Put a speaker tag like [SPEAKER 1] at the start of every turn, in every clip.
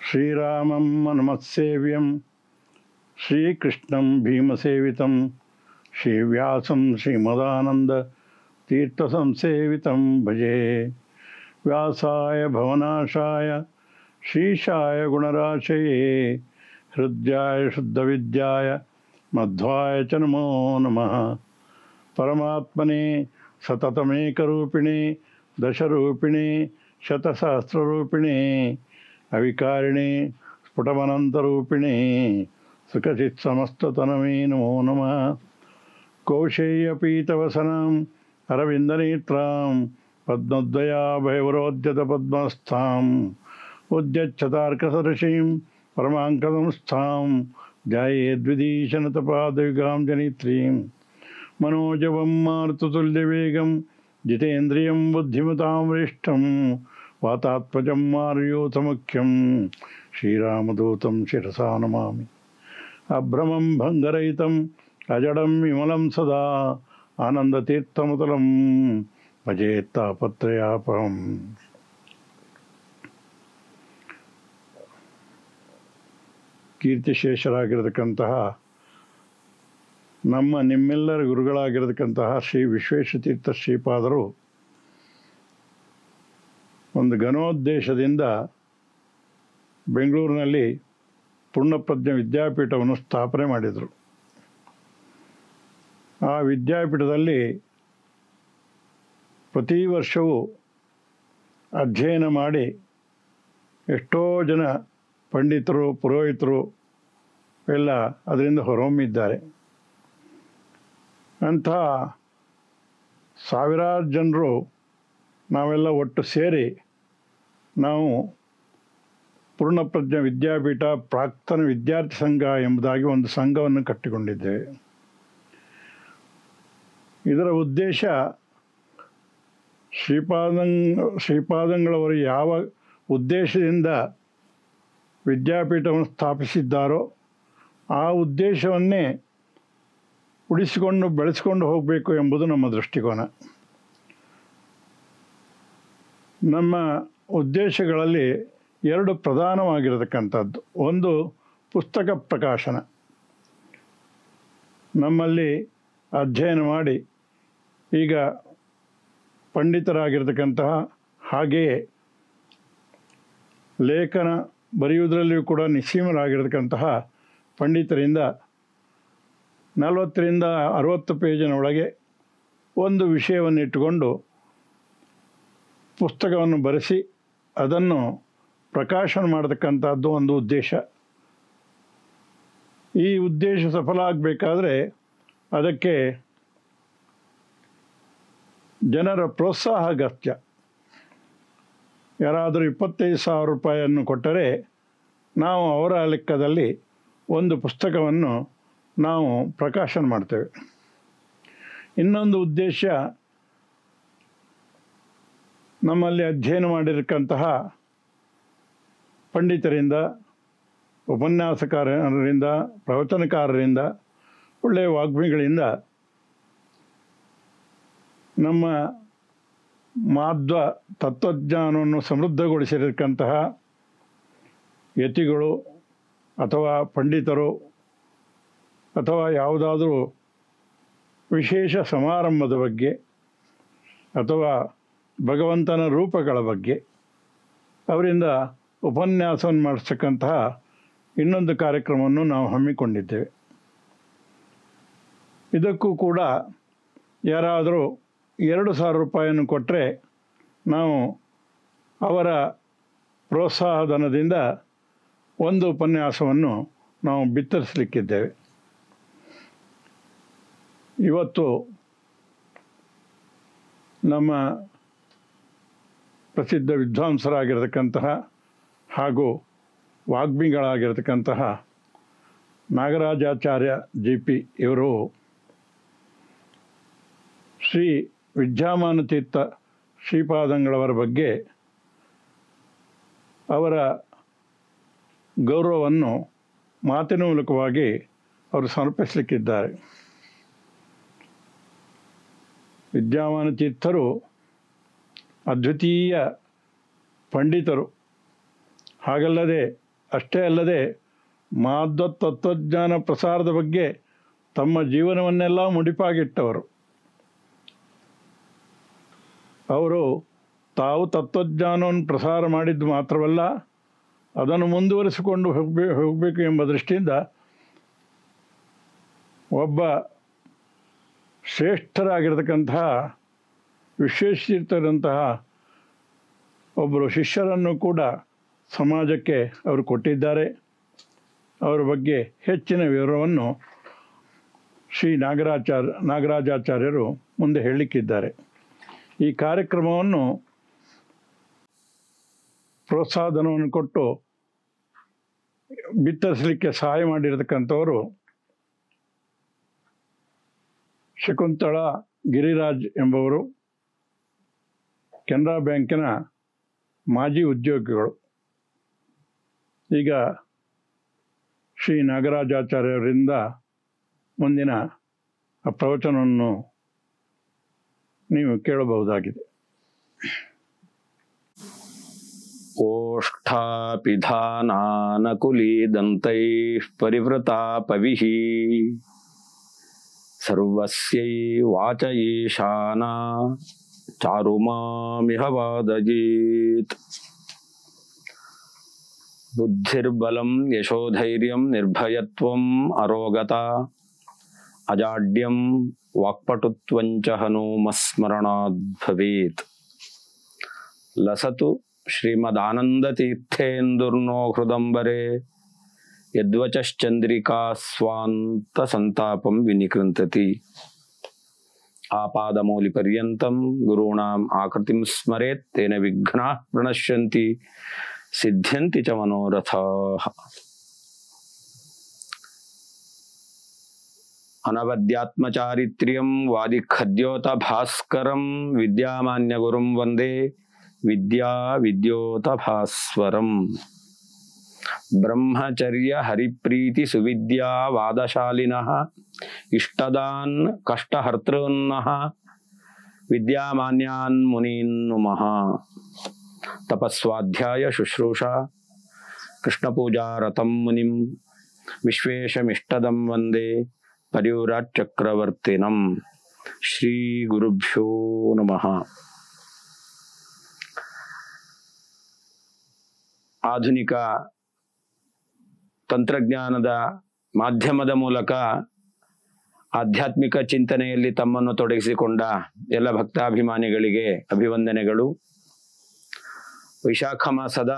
[SPEAKER 1] ಶ್ರೀರಾಮಂ ಹನುಮತ್ಸೇವ್ಯಂ ಶ್ರೀಕೃಷ್ಣಂ ಭೀಮಸೇವಿತಂ ಶ್ರೀವ್ಯಾಸಂ ಶ್ರೀಮದಾನಂದ ತೀರ್ಥಸಂಸೇವಿತಂ ಭಜೆ. ವ್ಯಾಸಾಯ ಭವನಾಶಾಯ ಶ್ರೀಶಾಯ ಗುಣರಾಶಯೇ ಹೃದ್ಯಾಯ ಶುದ್ಧವಿದ್ಯಾಯ ಮಧ್ವಾಯ ಚ ನಮೋ ನಮಃ. ಪರಮಾತ್ಮನೇ ಸತತಮೇಕರೂಪಿಣೇ ದಶರೂಪಿಣೇ ಶತಸಹಸ್ರರೂಪಿಣೇ ಅವಿಕಾರಿಣೇ ಸ್ಫುಟಮನಂತರೂಪಿಣೇ ಸುಖಚಿತ್ ಸಮಸ್ತತನಮೇ ನಮೋ ನಮಃ. ಕೌಶೇಯಪೀತವಸನಾಂ ಅರವಿಂದನೇತ್ರಾಂ ಪದ್ಮದ್ವಯಾಭಯವರೋದ್ಯತ ಪದ್ಮಸ್ಥಾಂ ಉದ್ಯಚ್ಛತಾರ್ಕಸದೃಶೀಂ ಪರಮಾಂಕಸಂಸ್ಥಾಂ ಧ್ಯಾಯೇದ್ವಿದೀಶನತಪಾದಯುಗಾಂ ಜನಿತ್ರೀಂ ಮನೋಜವಂ ಮಾರುತತುಲ್ಯವೇಗಂ ಜಿತೇಂದ್ರಿಯಂ ಬುದ್ಧಿಮತಾಂ ವರಿಷ್ಠಂ ವಾತಾತ್ಮಜಂ ಮಾರ್ಯೋತಮುಖ್ಯಂ ಶ್ರೀರಾಮದೂತಂ ಶಿರಸಾ ನಮಾಮಿ. ಅಭ್ರಮಂ ಭಂಗರಹಿತಂ ಅಜಡಂ ವಿಮಲಂ ಸದಾ ಆನಂದತೀರ್ಥಮತಲಂ ಭಜೇತ್ತಾಪತ್ರಯಾಪಹಂ. ಕೀರ್ತಿಶೇಷರಾಗಿರತಕ್ಕಂತಹ ನಿಮ್ಮೆಲ್ಲರ ಗುರುಗಳಾಗಿರತಕ್ಕಂತಹ ಶ್ರೀ ವಿಶ್ವೇಶತೀರ್ಥ ಶ್ರೀಪಾದರು ಒಂದು ಘನೋದ್ದೇಶದಿಂದ ಬೆಂಗಳೂರಿನಲ್ಲಿ ಪೂರ್ಣಪ್ರಜ್ಞ ವಿದ್ಯಾಪೀಠವನ್ನು ಸ್ಥಾಪನೆ ಮಾಡಿದರು. ಆ ವಿದ್ಯಾಪೀಠದಲ್ಲಿ ಪ್ರತಿ ವರ್ಷವೂ ಅಧ್ಯಯನ ಮಾಡಿ ಎಷ್ಟೋ ಜನ ಪಂಡಿತರು ಪುರೋಹಿತರು ಎಲ್ಲ ಅದರಿಂದ ಹೊರಹೊಮ್ಮಿದ್ದಾರೆ. ಅಂಥ ಸಾವಿರಾರು ಜನರು ನಾವೆಲ್ಲ ಒಟ್ಟು ಸೇರಿ ನಾವು ಪೂರ್ಣಪ್ರಜ್ಞ ವಿದ್ಯಾಪೀಠ ಪ್ರಾಕ್ತನ ವಿದ್ಯಾರ್ಥಿ ಸಂಘ ಎಂಬುದಾಗಿ ಒಂದು ಸಂಘವನ್ನು ಕಟ್ಟಿಕೊಂಡಿದ್ದೇವೆ. ಇದರ ಉದ್ದೇಶ ಶ್ರೀಪಾದಂಗಳವರು ಯಾವ ಉದ್ದೇಶದಿಂದ ವಿದ್ಯಾಪೀಠವನ್ನು ಸ್ಥಾಪಿಸಿದ್ದಾರೋ ಆ ಉದ್ದೇಶವನ್ನೇ ಉಳಿಸಿಕೊಂಡು ಬೆಳೆಸಿಕೊಂಡು ಹೋಗಬೇಕು ಎಂಬುದು ನಮ್ಮ ದೃಷ್ಟಿಕೋನ. ನಮ್ಮ ಉದ್ದೇಶಗಳಲ್ಲಿ ಎರಡು ಪ್ರಧಾನವಾಗಿರತಕ್ಕಂಥದ್ದು. ಒಂದು ಪುಸ್ತಕ ಪ್ರಕಾಶನ. ನಮ್ಮಲ್ಲಿ ಅಧ್ಯಯನ ಮಾಡಿ ಈಗ ಪಂಡಿತರಾಗಿರ್ತಕ್ಕಂತಹ ಹಾಗೆಯೇ ಲೇಖನ ಬರೆಯುವುದರಲ್ಲಿಯೂ ಕೂಡ ನಿಸ್ಸೀಮರಾಗಿರ್ತಕ್ಕಂತಹ ಪಂಡಿತರಿಂದ 40ರಿಂದ 60 ಪೇಜಿನ ಒಳಗೆ ಒಂದು ವಿಷಯವನ್ನು ಇಟ್ಟುಕೊಂಡು ಪುಸ್ತಕವನ್ನು ಬರೆಸಿ ಅದನ್ನು ಪ್ರಕಾಶನ ಮಾಡತಕ್ಕಂಥದ್ದು ಒಂದು ಉದ್ದೇಶ. ಈ ಉದ್ದೇಶ ಸಫಲ ಆಗಬೇಕಾದ್ರೆ ಅದಕ್ಕೆ ಜನರ ಪ್ರೋತ್ಸಾಹ ಅಗತ್ಯ. ಯಾರಾದರೂ 25,000 ರೂಪಾಯಿಯನ್ನು ಕೊಟ್ಟರೆ ನಾವು ಅವರ ಲೆಕ್ಕದಲ್ಲಿ ಒಂದು ಪುಸ್ತಕವನ್ನು ನಾವು ಪ್ರಕಾಶನ ಮಾಡ್ತೇವೆ. ಇನ್ನೊಂದು ಉದ್ದೇಶ, ನಮ್ಮಲ್ಲಿ ಅಧ್ಯಯನ ಮಾಡಿರತಕ್ಕಂತಹ ಪಂಡಿತರಿಂದ, ಉಪನ್ಯಾಸಕಾರರಿಂದ, ಪ್ರವಚನಕಾರರಿಂದ, ಒಳ್ಳೆಯ ವಾಗ್ಮಿಗಳಿಂದ ನಮ್ಮ ಮಾಧ್ವ ತತ್ವಜ್ಞಾನವನ್ನು ಸಮೃದ್ಧಗೊಳಿಸಿರತಕ್ಕಂತಹ ಯತಿಗಳು ಅಥವಾ ಪಂಡಿತರು ಅಥವಾ ಯಾವುದಾದರೂ ವಿಶೇಷ ಸಮಾರಂಭದ ಬಗ್ಗೆ ಅಥವಾ ಭಗವಂತನ ರೂಪಗಳ ಬಗ್ಗೆ ಅವರಿಂದ ಉಪನ್ಯಾಸವನ್ನು ಮಾಡಿಸ್ತಕ್ಕಂತಹ ಇನ್ನೊಂದು ಕಾರ್ಯಕ್ರಮವನ್ನು ನಾವು ಹಮ್ಮಿಕೊಂಡಿದ್ದೇವೆ. ಇದಕ್ಕೂ ಕೂಡ ಯಾರಾದರೂ 2,000 ರೂಪಾಯಿಯನ್ನು ಕೊಟ್ಟರೆ ನಾವು ಅವರ ಪ್ರೋತ್ಸಾಹಧನದಿಂದ ಒಂದು ಉಪನ್ಯಾಸವನ್ನು ನಾವು ಬಿತ್ತರಿಸಲಿಕ್ಕಿದ್ದೇವೆ. ಇವತ್ತು ನಮ್ಮ ಪ್ರಸಿದ್ಧ ವಿದ್ವಾಂಸರಾಗಿರತಕ್ಕಂತಹ ಹಾಗೂ ವಾಗ್ಮಿಗಳಾಗಿರತಕ್ಕಂತಹ ನಾಗರಾಜಾಚಾರ್ಯ JP ಇವರು ಶ್ರೀ ವಿದ್ಯಾಮಾನ ತೀರ್ಥ ಶ್ರೀಪಾದಂಗಳವರ ಬಗ್ಗೆ ಅವರ ಗೌರವವನ್ನು ಮಾತಿನ ಮೂಲಕವಾಗಿ ಅವರು ಸಮರ್ಪಿಸಲಿಕ್ಕಿದ್ದಾರೆ. ವಿದ್ಯಾಮಾನ ತೀರ್ಥರು ಅದ್ವಿತೀಯ ಪಂಡಿತರು. ಹಾಗಲ್ಲದೆ ಅಷ್ಟೇ ಅಲ್ಲದೆ ಮಾಧ್ವ ತತ್ವಜ್ಞಾನ ಪ್ರಸಾರದ ಬಗ್ಗೆ ತಮ್ಮ ಜೀವನವನ್ನೆಲ್ಲ ಮುಡಿಪಾಗಿಟ್ಟವರು. ಅವರು ತಾವು ತತ್ವಜ್ಞಾನವನ್ನು ಪ್ರಸಾರ ಮಾಡಿದ್ದು ಮಾತ್ರವಲ್ಲ, ಅದನ್ನು ಮುಂದುವರಿಸಿಕೊಂಡು ಹೋಗಬೇಕು ಎಂಬ ದೃಷ್ಟಿಯಿಂದ ಒಬ್ಬ ಶ್ರೇಷ್ಠರಾಗಿರತಕ್ಕಂತಹ ವಿಶ್ವೇಶ್ವರಂತಹ ಒಬ್ಬರು ಶಿಷ್ಯರನ್ನು ಕೂಡ ಸಮಾಜಕ್ಕೆ ಅವರು ಕೊಟ್ಟಿದ್ದಾರೆ. ಅವರ ಬಗ್ಗೆ ಹೆಚ್ಚಿನ ವಿವರವನ್ನು ಶ್ರೀ ನಾಗರಾಜಾಚಾರ್ಯರು ಮುಂದೆ ಹೇಳಲಿಕ್ಕಿದ್ದಾರೆ. ಈ ಕಾರ್ಯಕ್ರಮವನ್ನು ಪ್ರೋತ್ಸಾಹಧನವನ್ನು ಕೊಟ್ಟು ಬಿತ್ತರಿಸಲಿಕ್ಕೆ ಸಹಾಯ ಮಾಡಿರತಕ್ಕಂಥವರು ಶಕುಂತಳಾ ಗಿರಿರಾಜ್ ಎಂಬವರು, ಕೆನರಾ ಬ್ಯಾಂಕಿನ ಮಾಜಿ ಉದ್ಯೋಗಿಗಳು. ಈಗ ಶ್ರೀ ನಾಗರಾಜಾಚಾರ್ಯರಿಂದ ಮುಂದಿನ ಪ್ರವಚನವನ್ನು ನೀವು ಕೇಳಬಹುದಾಗಿದೆ.
[SPEAKER 2] ಓಷ್ಠಾಪಿಧಾನಾನಕುಲೀದಂತೈಃ ಪರಿವೃತಾ ಪವಿಃ ಸರ್ವಸ್ಯೈ ವಾಚ ಈಶಾನಾ ಚಾರುಮಾಮಿಹ ವಾದಯೇತ್. ಬುದ್ಧಿರ್ಬಲಂ ಯಶೋಧೈರ್ಯಂ ನಿರ್ಭಯತ್ವಂ ಅರೋಗತಾ ಅಜಾಡ್ಯಂ ವಾಕ್ಪಟುತ್ವಂಚ ಹನುಮಸ್ಮರಣಾದ್ ಭವೇತ್. ಲಸತು ಶ್ರೀಮದಾನಂದತೀರ್ಥೇಂದುರ್ನೋ ಹೃದಂಬರೆ ಯದ್ವಚಶ್ಚಂದ್ರಿಕಾ ಸ್ವಾಂತ ಸಂತಾಪಂ ವಿನಿಕೃಂತತಿ. ಆಪಾದಮೌಲಿಪರ್ಯಂತಂ ಗುರುಣಾಂ ಆಕೃತಿಂ ಸ್ಮರೇತ್ ತೇನ ವಿಘ್ನಾಃ ಪ್ರಣಶ್ಯಂತಿ ಸಿದ್ಧ್ಯಂತಿ ಚ ಮನೋರಥಾಃ. ಅನವದ್ಯಾತ್ಮಚಾರಿತ್ರ್ಯಂ ವಾದಿಖದ್ಯೋತ ಭಾಸ್ಕರಂ ವಿದ್ಯಾಮಾನ್ಯಗುರುಂ ವಂದೇ ವಿದ್ಯೋತ ಭಾಸ್ವರಂ. ಬ್ರಹ್ಮಚರ್ಯ ಹರಿಪ್ರೀತಿ ಸುವಿದ್ಯಾ ವಾದಶಾಲಿನಃ ಇಷ್ಟದಾನ್ ಕಷ್ಟಹರ್ತॄನ್ನಃ ವಿದ್ಯಾಮಾನ್ಯಾನ್ ಮುನೀನ್ ನುಮಃ. ತಪಸ್ವಾಧ್ಯಾಯ ಶುಶ್ರೂಷಾ ಕೃಷ್ಣಪೂಜಾರತಂ ಮುನಿಂ ವಿಶ್ವೇಶಮಿಷ್ಟದಂ ವಂದೇ ಪರಿವ್ರಾಟ್ ಚಕ್ರವರ್ತಿನಂ. ಶ್ರೀ ಗುರುಭ್ಯೋ ನಮಃ. ಆಧುನಿಕ ತಂತ್ರಜ್ಞಾನದ ಮಾಧ್ಯಮದ ಮೂಲಕ ಆಧ್ಯಾತ್ಮಿಕ ಚಿಂತನೆಯಲ್ಲಿ ತಮ್ಮನ್ನು ತೊಡಗಿಸಿಕೊಂಡ ಎಲ್ಲ ಭಕ್ತಾಭಿಮಾನಿಗಳಿಗೆ ಅಭಿವಂದನೆಗಳು. ವೈಶಾಖ ಮಾಸದ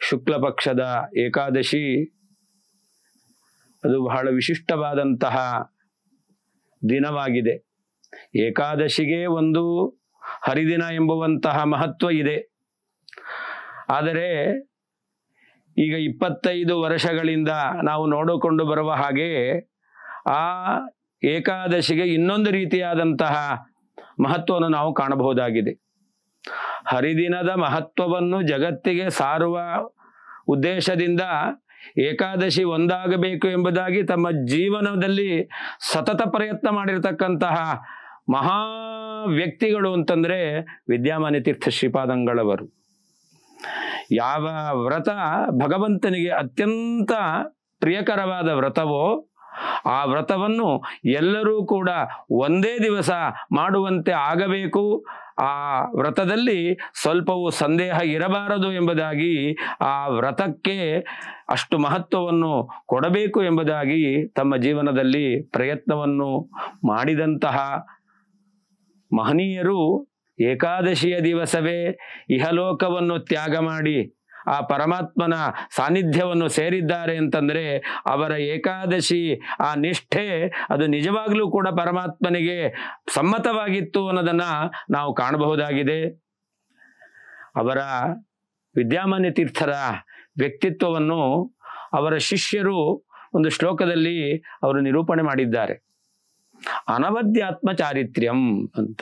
[SPEAKER 2] ಶುಕ್ಲ ಪಕ್ಷದ ಏಕಾದಶಿ ಅದು ಬಹಳ ವಿಶಿಷ್ಟವಾದಂತಹ ದಿನವಾಗಿದೆ. ಏಕಾದಶಿಗೆ ಒಂದು ಹರಿದಿನ ಎಂಬುವಂತಹ ಮಹತ್ವ ಇದೆ. ಆದರೆ ಈಗ 25 ವರ್ಷಗಳಿಂದ ನಾವು ನೋಡಿಕೊಂಡು ಬರುವ ಹಾಗೆ ಆ ಏಕಾದಶಿಗೆ ಇನ್ನೊಂದು ರೀತಿಯಾದಂತಹ ಮಹತ್ವವನ್ನು ನಾವು ಕಾಣಬಹುದಾಗಿದೆ. ಹರಿದಿನದ ಮಹತ್ವವನ್ನು ಜಗತ್ತಿಗೆ ಸಾರುವ ಉದ್ದೇಶದಿಂದ ಏಕಾದಶಿ ಒಂದಾಗಬೇಕು ಎಂಬುದಾಗಿ ತಮ್ಮ ಜೀವನದಲ್ಲಿ ಸತತ ಪ್ರಯತ್ನ ಮಾಡಿರ್ತಕ್ಕಂತಹ ಮಹಾ ವ್ಯಕ್ತಿಗಳು ಅಂತಂದ್ರೆ ವಿದ್ಯಾಮಾನ್ಯ ತೀರ್ಥ ಶ್ರೀಪಾದಂಗಳವರು. ಯಾವ ವ್ರತ ಭಗವಂತನಿಗೆ ಅತ್ಯಂತ ಪ್ರಿಯಕರವಾದ ವ್ರತವೋ ಆ ವ್ರತವನ್ನು ಎಲ್ಲರೂ ಕೂಡ ಒಂದೇ ದಿವಸ ಮಾಡುವಂತೆ ಆಗಬೇಕು. ಆ ವ್ರತದಲ್ಲಿ ಸ್ವಲ್ಪವೂ ಸಂದೇಹ ಇರಬಾರದು ಎಂಬುದಾಗಿ ಆ ವ್ರತಕ್ಕೆ ಅಷ್ಟು ಮಹತ್ವವನ್ನು ಕೊಡಬೇಕು ಎಂಬುದಾಗಿ ತಮ್ಮ ಜೀವನದಲ್ಲಿ ಪ್ರಯತ್ನವನ್ನು ಮಾಡಿದಂತಹ ಮಹನೀಯರು ಏಕಾದಶಿಯ ದಿವಸವೇ ಇಹಲೋಕವನ್ನು ತ್ಯಾಗ ಮಾಡಿ ಆ ಪರಮಾತ್ಮನ ಸಾನ್ನಿಧ್ಯವನ್ನು ಸೇರಿದ್ದಾರೆ ಅಂತಂದ್ರೆ ಅವರ ಏಕಾದಶಿ ಆ ನಿಷ್ಠೆ ಅದು ನಿಜವಾಗ್ಲೂ ಕೂಡ ಪರಮಾತ್ಮನಿಗೆ ಸಮ್ಮತವಾಗಿತ್ತು ಅನ್ನೋದನ್ನ ನಾವು ಕಾಣಬಹುದಾಗಿದೆ. ಅವರ ವಿದ್ಯಾಮಾನ್ಯ ತೀರ್ಥರ ವ್ಯಕ್ತಿತ್ವವನ್ನು ಅವರ ಶಿಷ್ಯರು ಒಂದು ಶ್ಲೋಕದಲ್ಲಿ ಅವರು ನಿರೂಪಣೆ ಮಾಡಿದ್ದಾರೆ. ಅನವದ್ಯಾತ್ಮ ಚಾರಿತ್ರ್ಯಂ ಅಂತ.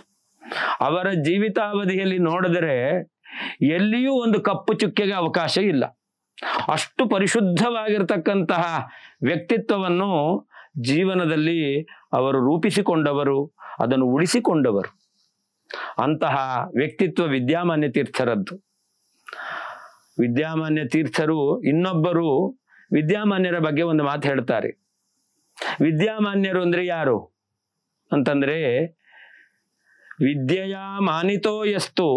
[SPEAKER 2] ಅವರ ಜೀವಿತಾವಧಿಯಲ್ಲಿ ನೋಡಿದರೆ ಎಲ್ಲಿಯೂ ಒಂದು ಕಪ್ಪು ಚುಕ್ಕೆಗೆ ಅವಕಾಶ ಇಲ್ಲ. ಅಷ್ಟು ಪರಿಶುದ್ಧವಾಗಿರ್ತಕ್ಕಂತಹ ವ್ಯಕ್ತಿತ್ವವನ್ನು ಜೀವನದಲ್ಲಿ ಅವರು ರೂಪಿಸಿಕೊಂಡವರು, ಅದನ್ನು ಉಳಿಸಿಕೊಂಡವರು. ಅಂತಹ ವ್ಯಕ್ತಿತ್ವ ವಿದ್ಯಾಮಾನ್ಯ ತೀರ್ಥರದ್ದು. ವಿದ್ಯಾಮಾನ್ಯ ತೀರ್ಥರು ಇನ್ನೊಬ್ಬರು ವಿದ್ಯಾಮಾನ್ಯರ ಬಗ್ಗೆ ಒಂದು ಮಾತು ಹೇಳ್ತಾರೆ. ವಿದ್ಯಾಮಾನ್ಯರು ಅಂದ್ರೆ ಯಾರು ಅಂತಂದ್ರೆ, ವಿದ್ಯೆಯ ಮಾನಿತೋ ಯಸ್ತು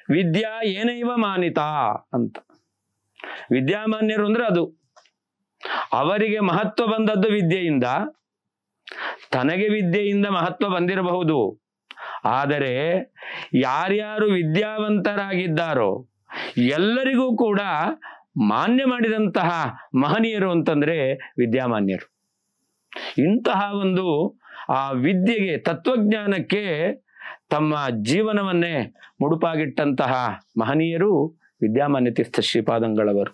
[SPEAKER 2] ವಿದ್ಯಾ ಏನೈವ ಮಾನಿತ ಅಂತ. ವಿದ್ಯಾಮಾನ್ಯರು ಅಂದ್ರೆ ಅದು, ಅವರಿಗೆ ಮಹತ್ವ ಬಂದದ್ದು ವಿದ್ಯೆಯಿಂದ. ತನಗೆ ವಿದ್ಯೆಯಿಂದ ಮಹತ್ವ ಬಂದಿರಬಹುದು, ಆದರೆ ಯಾರ್ಯಾರು ವಿದ್ಯಾವಂತರಾಗಿದ್ದಾರೋ ಎಲ್ಲರಿಗೂ ಕೂಡ ಮಾನ್ಯ ಮಾಡಿದಂತಹ ಮಹನೀಯರು ಅಂತಂದ್ರೆ ವಿದ್ಯಾಮಾನ್ಯರು. ಇಂತಹ ಒಂದು ಆ ವಿದ್ಯೆಗೆ, ತತ್ವಜ್ಞಾನಕ್ಕೆ ತಮ್ಮ ಜೀವನವನ್ನೇ ಮುಡುಪಾಗಿಟ್ಟಂತಹ ಮಹನೀಯರು ವಿದ್ಯಾಮಾನ್ಯ ತೀರ್ಥ ಶ್ರೀಪಾದಂಗಳವರು.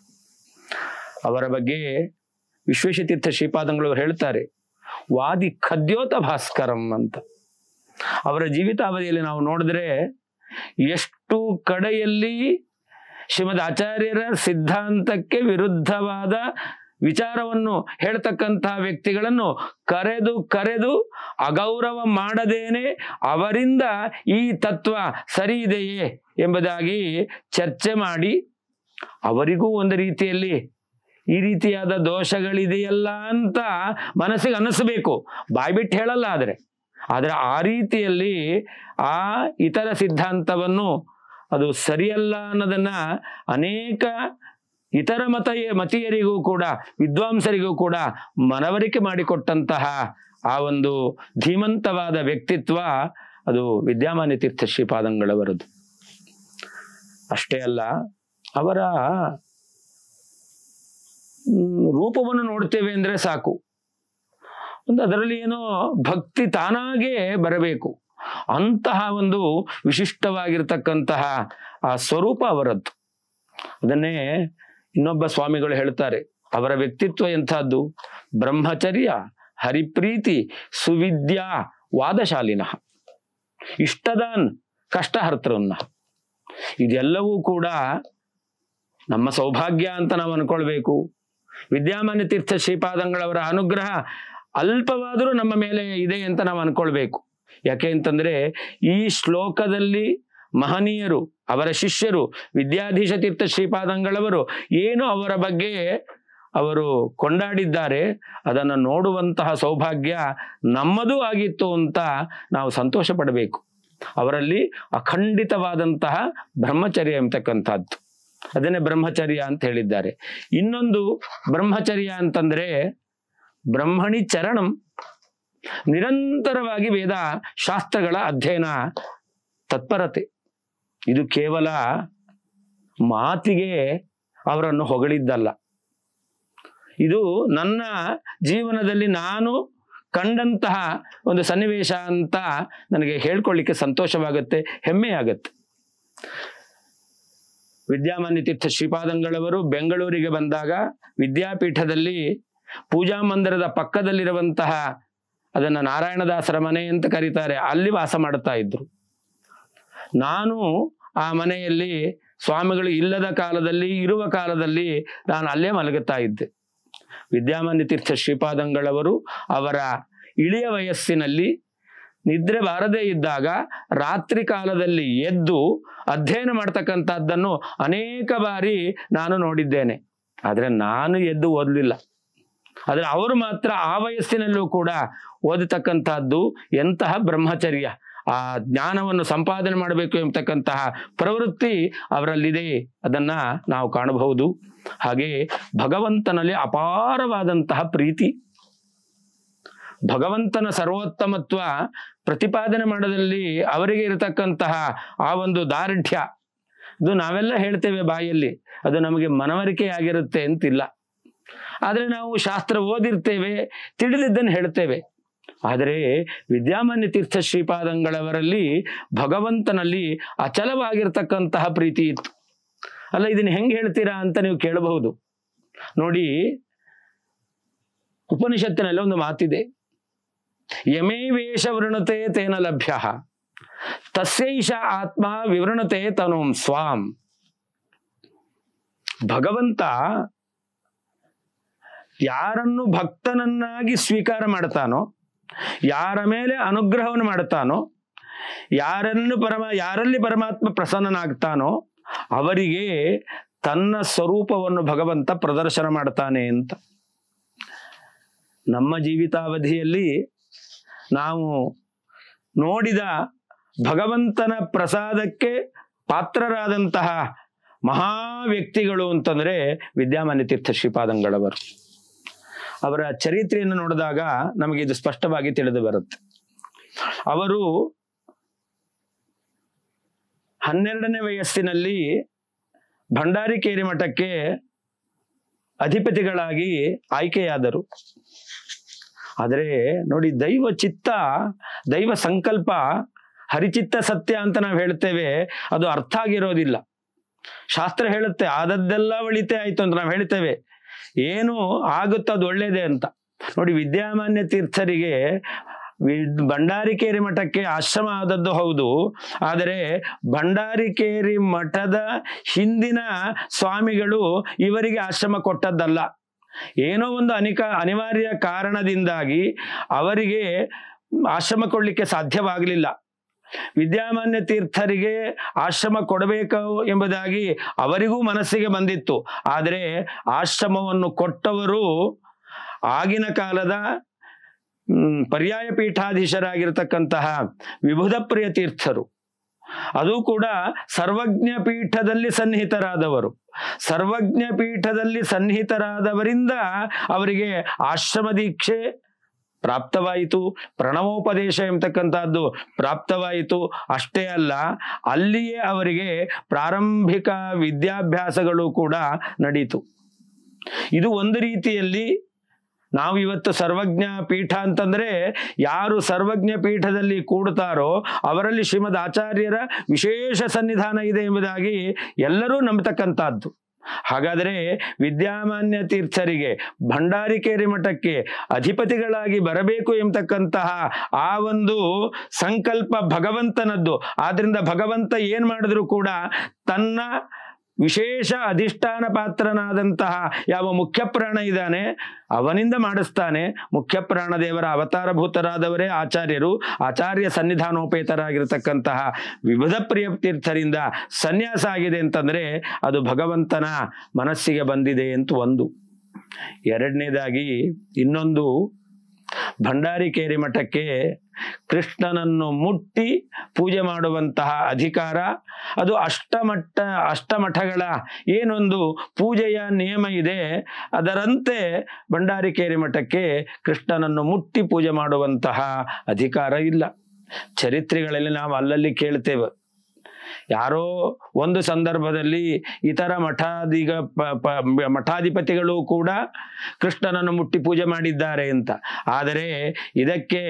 [SPEAKER 2] ಅವರ ಬಗ್ಗೆ ವಿಶ್ವೇಶತೀರ್ಥ ಶ್ರೀಪಾದಂಗಳವರು ಹೇಳ್ತಾರೆ, ವಾದಿ ಖದ್ಯೋತ ಭಾಸ್ಕರಂ ಅಂತ. ಅವರ ಜೀವಿತಾವಧಿಯಲ್ಲಿ ನಾವು ನೋಡಿದ್ರೆ ಎಷ್ಟು ಕಡೆಯಲ್ಲಿ ಶ್ರೀಮದ್ ಆಚಾರ್ಯರ ಸಿದ್ಧಾಂತಕ್ಕೆ ವಿರುದ್ಧವಾದ ವಿಚಾರವನ್ನು ಹೇಳ್ತಕ್ಕಂತಹ ವ್ಯಕ್ತಿಗಳನ್ನು ಕರೆದು ಅಗೌರವ ಮಾಡದೇನೆ ಅವರಿಂದ ಈ ತತ್ವ ಸರಿ ಇದೆಯೇ ಎಂಬುದಾಗಿ ಚರ್ಚೆ ಮಾಡಿ, ಅವರಿಗೂ ಒಂದು ರೀತಿಯಲ್ಲಿ ಈ ರೀತಿಯಾದ ದೋಷಗಳಿದೆಯಲ್ಲ ಅಂತ ಮನಸ್ಸಿಗೆ ಅನ್ನಿಸ್ಬೇಕು, ಬಾಯ್ಬಿಟ್ಟು ಹೇಳಲ್ಲ. ಆದರೆ ಆ ರೀತಿಯಲ್ಲಿ ಆ ಇತರ ಸಿದ್ಧಾಂತವನ್ನು ಅದು ಸರಿಯಲ್ಲ ಅನ್ನೋದನ್ನ ಅನೇಕ ಇತರ ಮತೀಯರಿಗೂ ಕೂಡ, ವಿದ್ವಾಂಸರಿಗೂ ಕೂಡ ಮನವರಿಕೆ ಮಾಡಿಕೊಟ್ಟಂತಹ ಆ ಒಂದು ಧೀಮಂತವಾದ ವ್ಯಕ್ತಿತ್ವ ಅದು ವಿದ್ಯಾಮಾನ್ಯ ತೀರ್ಥ ಶ್ರೀಪಾದಂಗಳವರದ್ದು. ಅಷ್ಟೇ ಅಲ್ಲ, ಅವರ ರೂಪವನ್ನು ನೋಡ್ತೇವೆ ಅಂದ್ರೆ ಸಾಕು, ಒಂದು ಅದರಲ್ಲಿ ಏನೋ ಭಕ್ತಿ ತಾನಾಗೇ ಬರಬೇಕು. ಅಂತಹ ಒಂದು ವಿಶಿಷ್ಟವಾಗಿರ್ತಕ್ಕಂತಹ ಆ ಸ್ವರೂಪ ಅವರದ್ದು. ಅದನ್ನೇ ಇನ್ನೊಬ್ಬ ಸ್ವಾಮಿಗಳು ಹೇಳ್ತಾರೆ, ಅವರ ವ್ಯಕ್ತಿತ್ವ ಎಂಥದ್ದು, ಬ್ರಹ್ಮಚರ್ಯ, ಹರಿಪ್ರೀತಿ, ಸುವಿದ್ಯಾ, ವಾದಶಾಲಿನಃ, ಇಷ್ಟದಾನ್ ಕಷ್ಟಹರ್ತೃನ್ನ. ಇದೆಲ್ಲವೂ ಕೂಡ ನಮ್ಮ ಸೌಭಾಗ್ಯ ಅಂತ ನಾವು ಅನ್ಕೊಳ್ಬೇಕು. ವಿದ್ಯಾಮಾನ್ಯ ತೀರ್ಥ ಶ್ರೀಪಾದಂಗಳವರ ಅನುಗ್ರಹ ಅಲ್ಪವಾದರೂ ನಮ್ಮ ಮೇಲೆ ಇದೆ ಅಂತ ನಾವು ಅನ್ಕೊಳ್ಬೇಕು. ಯಾಕೆ ಅಂತಂದ್ರೆ ಈ ಶ್ಲೋಕದಲ್ಲಿ ಮಹನೀಯರು, ಅವರ ಶಿಷ್ಯರು, ವಿದ್ಯಾಧೀಶ ತೀರ್ಥ ಶ್ರೀಪಾದಂಗಳವರು ಏನು ಅವರ ಬಗ್ಗೆ ಅವರು ಕೊಂಡಾಡಿದ್ದಾರೆ, ಅದನ್ನು ನೋಡುವಂತಹ ಸೌಭಾಗ್ಯ ನಮ್ಮದೂ ಆಗಿತ್ತು ಅಂತ ನಾವು ಸಂತೋಷ ಪಡಬೇಕು. ಅವರಲ್ಲಿ ಅಖಂಡಿತವಾದಂತಹ ಬ್ರಹ್ಮಚರ್ಯ ಎಂಬತಕ್ಕಂಥದ್ದು, ಅದನ್ನೇ ಬ್ರಹ್ಮಚರ್ಯ ಅಂತ ಹೇಳಿದ್ದಾರೆ. ಇನ್ನೊಂದು ಬ್ರಹ್ಮಚರ್ಯ ಅಂತಂದ್ರೆ ಬ್ರಹ್ಮಣಿ ಚರಣಂ, ನಿರಂತರವಾಗಿ ವೇದ ಶಾಸ್ತ್ರಗಳ ಅಧ್ಯಯನ ತತ್ಪರತೆ. ಇದು ಕೇವಲ ಮಾತಿಗೆ ಅವರನ್ನು ಹೊಗಳಿದ್ದಲ್ಲ, ಇದು ನನ್ನ ಜೀವನದಲ್ಲಿ ನಾನು ಕಂಡಂತಹ ಒಂದು ಸನ್ನಿವೇಶ ಅಂತ ನನಗೆ ಹೇಳ್ಕೊಳ್ಳಿಕ್ಕೆ ಸಂತೋಷವಾಗುತ್ತೆ, ಹೆಮ್ಮೆಯಾಗತ್ತೆ. ವಿದ್ಯಾಮಾನ್ಯ ತೀರ್ಥ ಶ್ರೀಪಾದಂಗಳವರು ಬೆಂಗಳೂರಿಗೆ ಬಂದಾಗ ವಿದ್ಯಾಪೀಠದಲ್ಲಿ ಪೂಜಾ ಮಂದಿರದ ಪಕ್ಕದಲ್ಲಿರುವಂತಹ, ಅದನ್ನ ನಾರಾಯಣದಾಸರ ಮನೆ ಅಂತ ಕರೀತಾರೆ, ಅಲ್ಲಿ ವಾಸ ಮಾಡುತ್ತಾ ಇದ್ರು. ನಾನು ಆ ಮನೆಯಲ್ಲಿ ಸ್ವಾಮಿಗಳು ಇಲ್ಲದ ಕಾಲದಲ್ಲಿ, ಇರುವ ಕಾಲದಲ್ಲಿ ನಾನು ಅಲ್ಲೇ ಮಲಗುತ್ತಾ ಇದ್ದೆ. ವಿದ್ಯಾಮಾನ್ಯ ತೀರ್ಥ ಶ್ರೀಪಾದಂಗಳವರು ಅವರ ಇಳಿಯ ವಯಸ್ಸಿನಲ್ಲಿ ನಿದ್ರೆ ಬಾರದೇ ಇದ್ದಾಗ ರಾತ್ರಿ ಕಾಲದಲ್ಲಿ ಎದ್ದು ಅಧ್ಯಯನ ಮಾಡ್ತಕ್ಕಂಥದ್ದನ್ನು ಅನೇಕ ಬಾರಿ ನಾನು ನೋಡಿದ್ದೇನೆ. ಆದರೆ ನಾನು ಎದ್ದು ಓದಲಿಲ್ಲ. ಆದರೆ ಅವರು ಮಾತ್ರ ಆ ವಯಸ್ಸಿನಲ್ಲೂ ಕೂಡ ಓದತಕ್ಕಂತಹದ್ದು. ಎಂತಹ ಬ್ರಹ್ಮಚರ್ಯ, ಆ ಜ್ಞಾನವನ್ನು ಸಂಪಾದನೆ ಮಾಡಬೇಕು ಎಂಬತಕ್ಕಂತಹ ಪ್ರವೃತ್ತಿ ಅವರಲ್ಲಿದೆ, ಅದನ್ನ ನಾವು ಕಾಣಬಹುದು. ಹಾಗೆ ಭಗವಂತನಲ್ಲಿ ಅಪಾರವಾದಂತಹ ಪ್ರೀತಿ, ಭಗವಂತನ ಸರ್ವೋತ್ತಮತ್ವ ಪ್ರತಿಪಾದನೆ ಮಾಡೋದ್ರಲ್ಲಿ ಅವರಿಗೆ ಇರತಕ್ಕಂತಹ ಆ ಒಂದು ದಾರ್ಢ್ಯ, ಅದು ನಾವೆಲ್ಲ ಹೇಳ್ತೇವೆ ಬಾಯಲ್ಲಿ, ಅದು ನಮಗೆ ಮನವರಿಕೆ ಆಗಿರುತ್ತೆ ಅಂತಿಲ್ಲ. ಆದರೆ ನಾವು ಶಾಸ್ತ್ರ ಓದಿರ್ತೇವೆ, ತಿಳಿದಿದ್ದನ್ನು ಹೇಳ್ತೇವೆ. ಆದರೆ ವಿದ್ಯಾಮಾನ್ಯ ತೀರ್ಥ ಶ್ರೀಪಾದಂಗಳವರಲ್ಲಿ ಭಗವಂತನಲ್ಲಿ ಅಚಲವಾಗಿರ್ತಕ್ಕಂತಹ ಪ್ರೀತಿ ಇತ್ತು. ಅಲ್ಲ, ಇದನ್ನ ಹೆಂಗೆ ಹೇಳ್ತೀರಾ ಅಂತ ನೀವು ಕೇಳಬಹುದು. ನೋಡಿ, ಉಪನಿಷತ್ತಿನಲ್ಲಿ ಒಂದು ಮಾತಿದೆ, ಯಮೇ ವೇಷ ವೃಣತೆ ತೇನ ಲಭ್ಯ ತಸ್ಯೈಷ ಆತ್ಮ ವಿವೃಣತೆ ತನುಂ ಸ್ವಾಂ. ಭಗವಂತ ಯಾರನ್ನು ಭಕ್ತನನ್ನಾಗಿ ಸ್ವೀಕಾರ ಮಾಡ್ತಾನೋ, ಯಾರ ಮೇಲೆ ಅನುಗ್ರಹವನ್ನು ಮಾಡ್ತಾನೋ, ಯಾರಲ್ಲಿ ಪರಮಾತ್ಮ ಪ್ರಸನ್ನನಾಗ್ತಾನೋ ಅವರಿಗೆ ತನ್ನ ಸ್ವರೂಪವನ್ನು ಭಗವಂತ ಪ್ರದರ್ಶನ ಮಾಡ್ತಾನೆ ಅಂತ. ನಮ್ಮ ಜೀವಿತಾವಧಿಯಲ್ಲಿ ನಾವು ನೋಡಿದ ಭಗವಂತನ ಪ್ರಸಾದಕ್ಕೆ ಪಾತ್ರರಾದಂತಹ ಮಹಾ ವ್ಯಕ್ತಿಗಳು ಅಂತಂದ್ರೆ ವಿದ್ಯಾಮಾನ್ಯ ತೀರ್ಥ ಶ್ರೀಪಾದಂಗಳವರು. ಅವರ ಚರಿತ್ರೆಯನ್ನು ನೋಡಿದಾಗ ನಮಗೆ ಇದು ಸ್ಪಷ್ಟವಾಗಿ ತಿಳಿದು ಬರುತ್ತೆ. ಅವರು 12ನೇ ವಯಸ್ಸಿನಲ್ಲಿ ಭಂಡಾರಿಕೇರಿ ಮಠಕ್ಕೆ ಅಧಿಪತಿಗಳಾಗಿ ಆಯ್ಕೆಯಾದರು. ಆದರೆ ನೋಡಿ, ದೈವ ಚಿತ್ತ, ದೈವ ಸಂಕಲ್ಪ, ಹರಿಚಿತ್ತ ಸತ್ಯ ಅಂತ ನಾವು ಹೇಳ್ತೇವೆ, ಅದು ಅರ್ಥ ಆಗಿರೋದಿಲ್ಲ. ಶಾಸ್ತ್ರ ಹೇಳುತ್ತೆ ಆದದ್ದೆಲ್ಲ ಒಳಿತೆ ಆಯ್ತು ಅಂತ ನಾವು ಹೇಳ್ತೇವೆ, ಏನು ಆಗುತ್ತೋ ಅದು ಒಳ್ಳೇದೇ ಅಂತ. ನೋಡಿ, ವಿದ್ಯಾಮಾನ್ಯ ತೀರ್ಥರಿಗೆ ಭಂಡಾರಿಕೇರಿ ಮಠಕ್ಕೆ ಆಶ್ರಮ ಆದದ್ದು ಹೌದು, ಆದರೆ ಭಂಡಾರಿಕೇರಿ ಮಠದ ಹಿಂದಿನ ಸ್ವಾಮಿಗಳು ಇವರಿಗೆ ಆಶ್ರಮ ಕೊಟ್ಟದ್ದಲ್ಲ. ಏನೋ ಒಂದು ಅನಿವಾರ್ಯ ಕಾರಣದಿಂದಾಗಿ ಅವರಿಗೆ ಆಶ್ರಮ ಕೊಡ್ಲಿಕ್ಕೆ ಸಾಧ್ಯವಾಗಲಿಲ್ಲ. ವಿದ್ಯಾಮಾನ್ಯ ತೀರ್ಥರಿಗೆ ಆಶ್ರಮ ಕೊಡಬೇಕು ಎಂಬುದಾಗಿ ಅವರಿಗೂ ಮನಸ್ಸಿಗೆ ಬಂದಿತ್ತು. ಆದರೆ ಆಶ್ರಮವನ್ನು ಕೊಟ್ಟವರು ಆಗಿನ ಕಾಲದ ಪರ್ಯಾಯ ಪೀಠಾಧೀಶರಾಗಿರ್ತಕ್ಕಂತಹ ವಿಭುಧಪ್ರಿಯ ತೀರ್ಥರು. ಅದು ಕೂಡ ಸರ್ವಜ್ಞ ಪೀಠದಲ್ಲಿ ಸನ್ನಿಹಿತರಾದವರು. ಸರ್ವಜ್ಞ ಪೀಠದಲ್ಲಿ ಸನ್ನಿಹಿತರಾದವರಿಂದ ಅವರಿಗೆ ಆಶ್ರಮ ದೀಕ್ಷೆ ಪ್ರಾಪ್ತವಾಯಿತು, ಪ್ರಣವೋಪದೇಶ ಎಂಬತಕ್ಕಂಥದ್ದು ಪ್ರಾಪ್ತವಾಯಿತು. ಅಷ್ಟೇ ಅಲ್ಲ, ಅಲ್ಲಿಯೇ ಅವರಿಗೆ ಪ್ರಾರಂಭಿಕ ವಿದ್ಯಾಭ್ಯಾಸಗಳು ಕೂಡ ನಡೀತು. ಇದು ಒಂದು ರೀತಿಯಲ್ಲಿ ನಾವು ಇವತ್ತು ಸರ್ವಜ್ಞ ಪೀಠ ಅಂತಂದ್ರೆ ಯಾರು ಸರ್ವಜ್ಞ ಪೀಠದಲ್ಲಿ ಕೂಡುತ್ತಾರೋ ಅವರಲ್ಲಿ ಶ್ರೀಮದ್ ಆಚಾರ್ಯರ ವಿಶೇಷ ಸನ್ನಿಧಾನ ಇದೆ ಎಂಬುದಾಗಿ ಎಲ್ಲರೂ ನಂಬತಕ್ಕಂಥದ್ದು. ಹಾಗಾದರೆ ವಿದ್ಯಾಮಾನ್ಯ ತೀರ್ಥರಿಗೆ ಭಂಡಾರಿಕೇರಿ ಮಠಕ್ಕೆ ಅಧಿಪತಿಗಳಾಗಿ ಬರಬೇಕು ಎಂಬತಕ್ಕಂತಹ ಆ ಒಂದು ಸಂಕಲ್ಪ ಭಗವಂತನದ್ದು. ಆದ್ರಿಂದ ಭಗವಂತ ಏನ್ ಮಾಡಿದ್ರು ಕೂಡ ತನ್ನ ವಿಶೇಷ ಅಧಿಷ್ಠಾನ ಪಾತ್ರನಾದಂತಹ ಯಾವ ಮುಖ್ಯ ಪ್ರಾಣ ಇದ್ದಾನೆ ಅವನಿಂದ ಮಾಡಿಸ್ತಾನೆ. ಮುಖ್ಯ ಪ್ರಾಣ ದೇವರ ಅವತಾರಭೂತರಾದವರೇ ಆಚಾರ್ಯರು. ಆಚಾರ್ಯ ಸನ್ನಿಧಾನೋಪೇತರಾಗಿರ್ತಕ್ಕಂತಹ ವಿಭುಧಪ್ರಿಯ ತೀರ್ಥರಿಂದ ಸನ್ಯಾಸ ಆಗಿದೆ ಅಂತಂದ್ರೆ ಅದು ಭಗವಂತನ ಮನಸ್ಸಿಗೆ ಬಂದಿದೆ ಅಂತ ಒಂದು. ಎರಡನೇದಾಗಿ ಇನ್ನೊಂದು, ಭಂಡಾರಿಕೇರಿ ಮಠಕ್ಕೆ ಕೃಷ್ಣನನ್ನು ಮುಟ್ಟಿ ಪೂಜೆ ಮಾಡುವಂತಹ ಅಧಿಕಾರ, ಅದು ಅಷ್ಟಮಠಗಳ ಏನೊಂದು ಪೂಜೆಯ ನಿಯಮ ಇದೆ ಅದರಂತೆ ಭಂಡಾರಿಕೇರಿ ಮಠಕ್ಕೆ ಕೃಷ್ಣನನ್ನು ಮುಟ್ಟಿ ಪೂಜೆ ಮಾಡುವಂತಹ ಅಧಿಕಾರ ಇಲ್ಲ. ಚರಿತ್ರೆಗಳಲ್ಲಿ ನಾವು ಅಲ್ಲಲ್ಲಿ ಕೇಳ್ತೇವೆ, ಯಾರೋ ಒಂದು ಸಂದರ್ಭದಲ್ಲಿ ಇತರ ಮಠಾಧಿಪತಿಗಳು ಕೂಡ ಕೃಷ್ಣನನ್ನು ಮುಟ್ಟಿ ಪೂಜೆ ಮಾಡಿದ್ದಾರೆ ಅಂತ. ಆದರೆ ಇದಕ್ಕೆ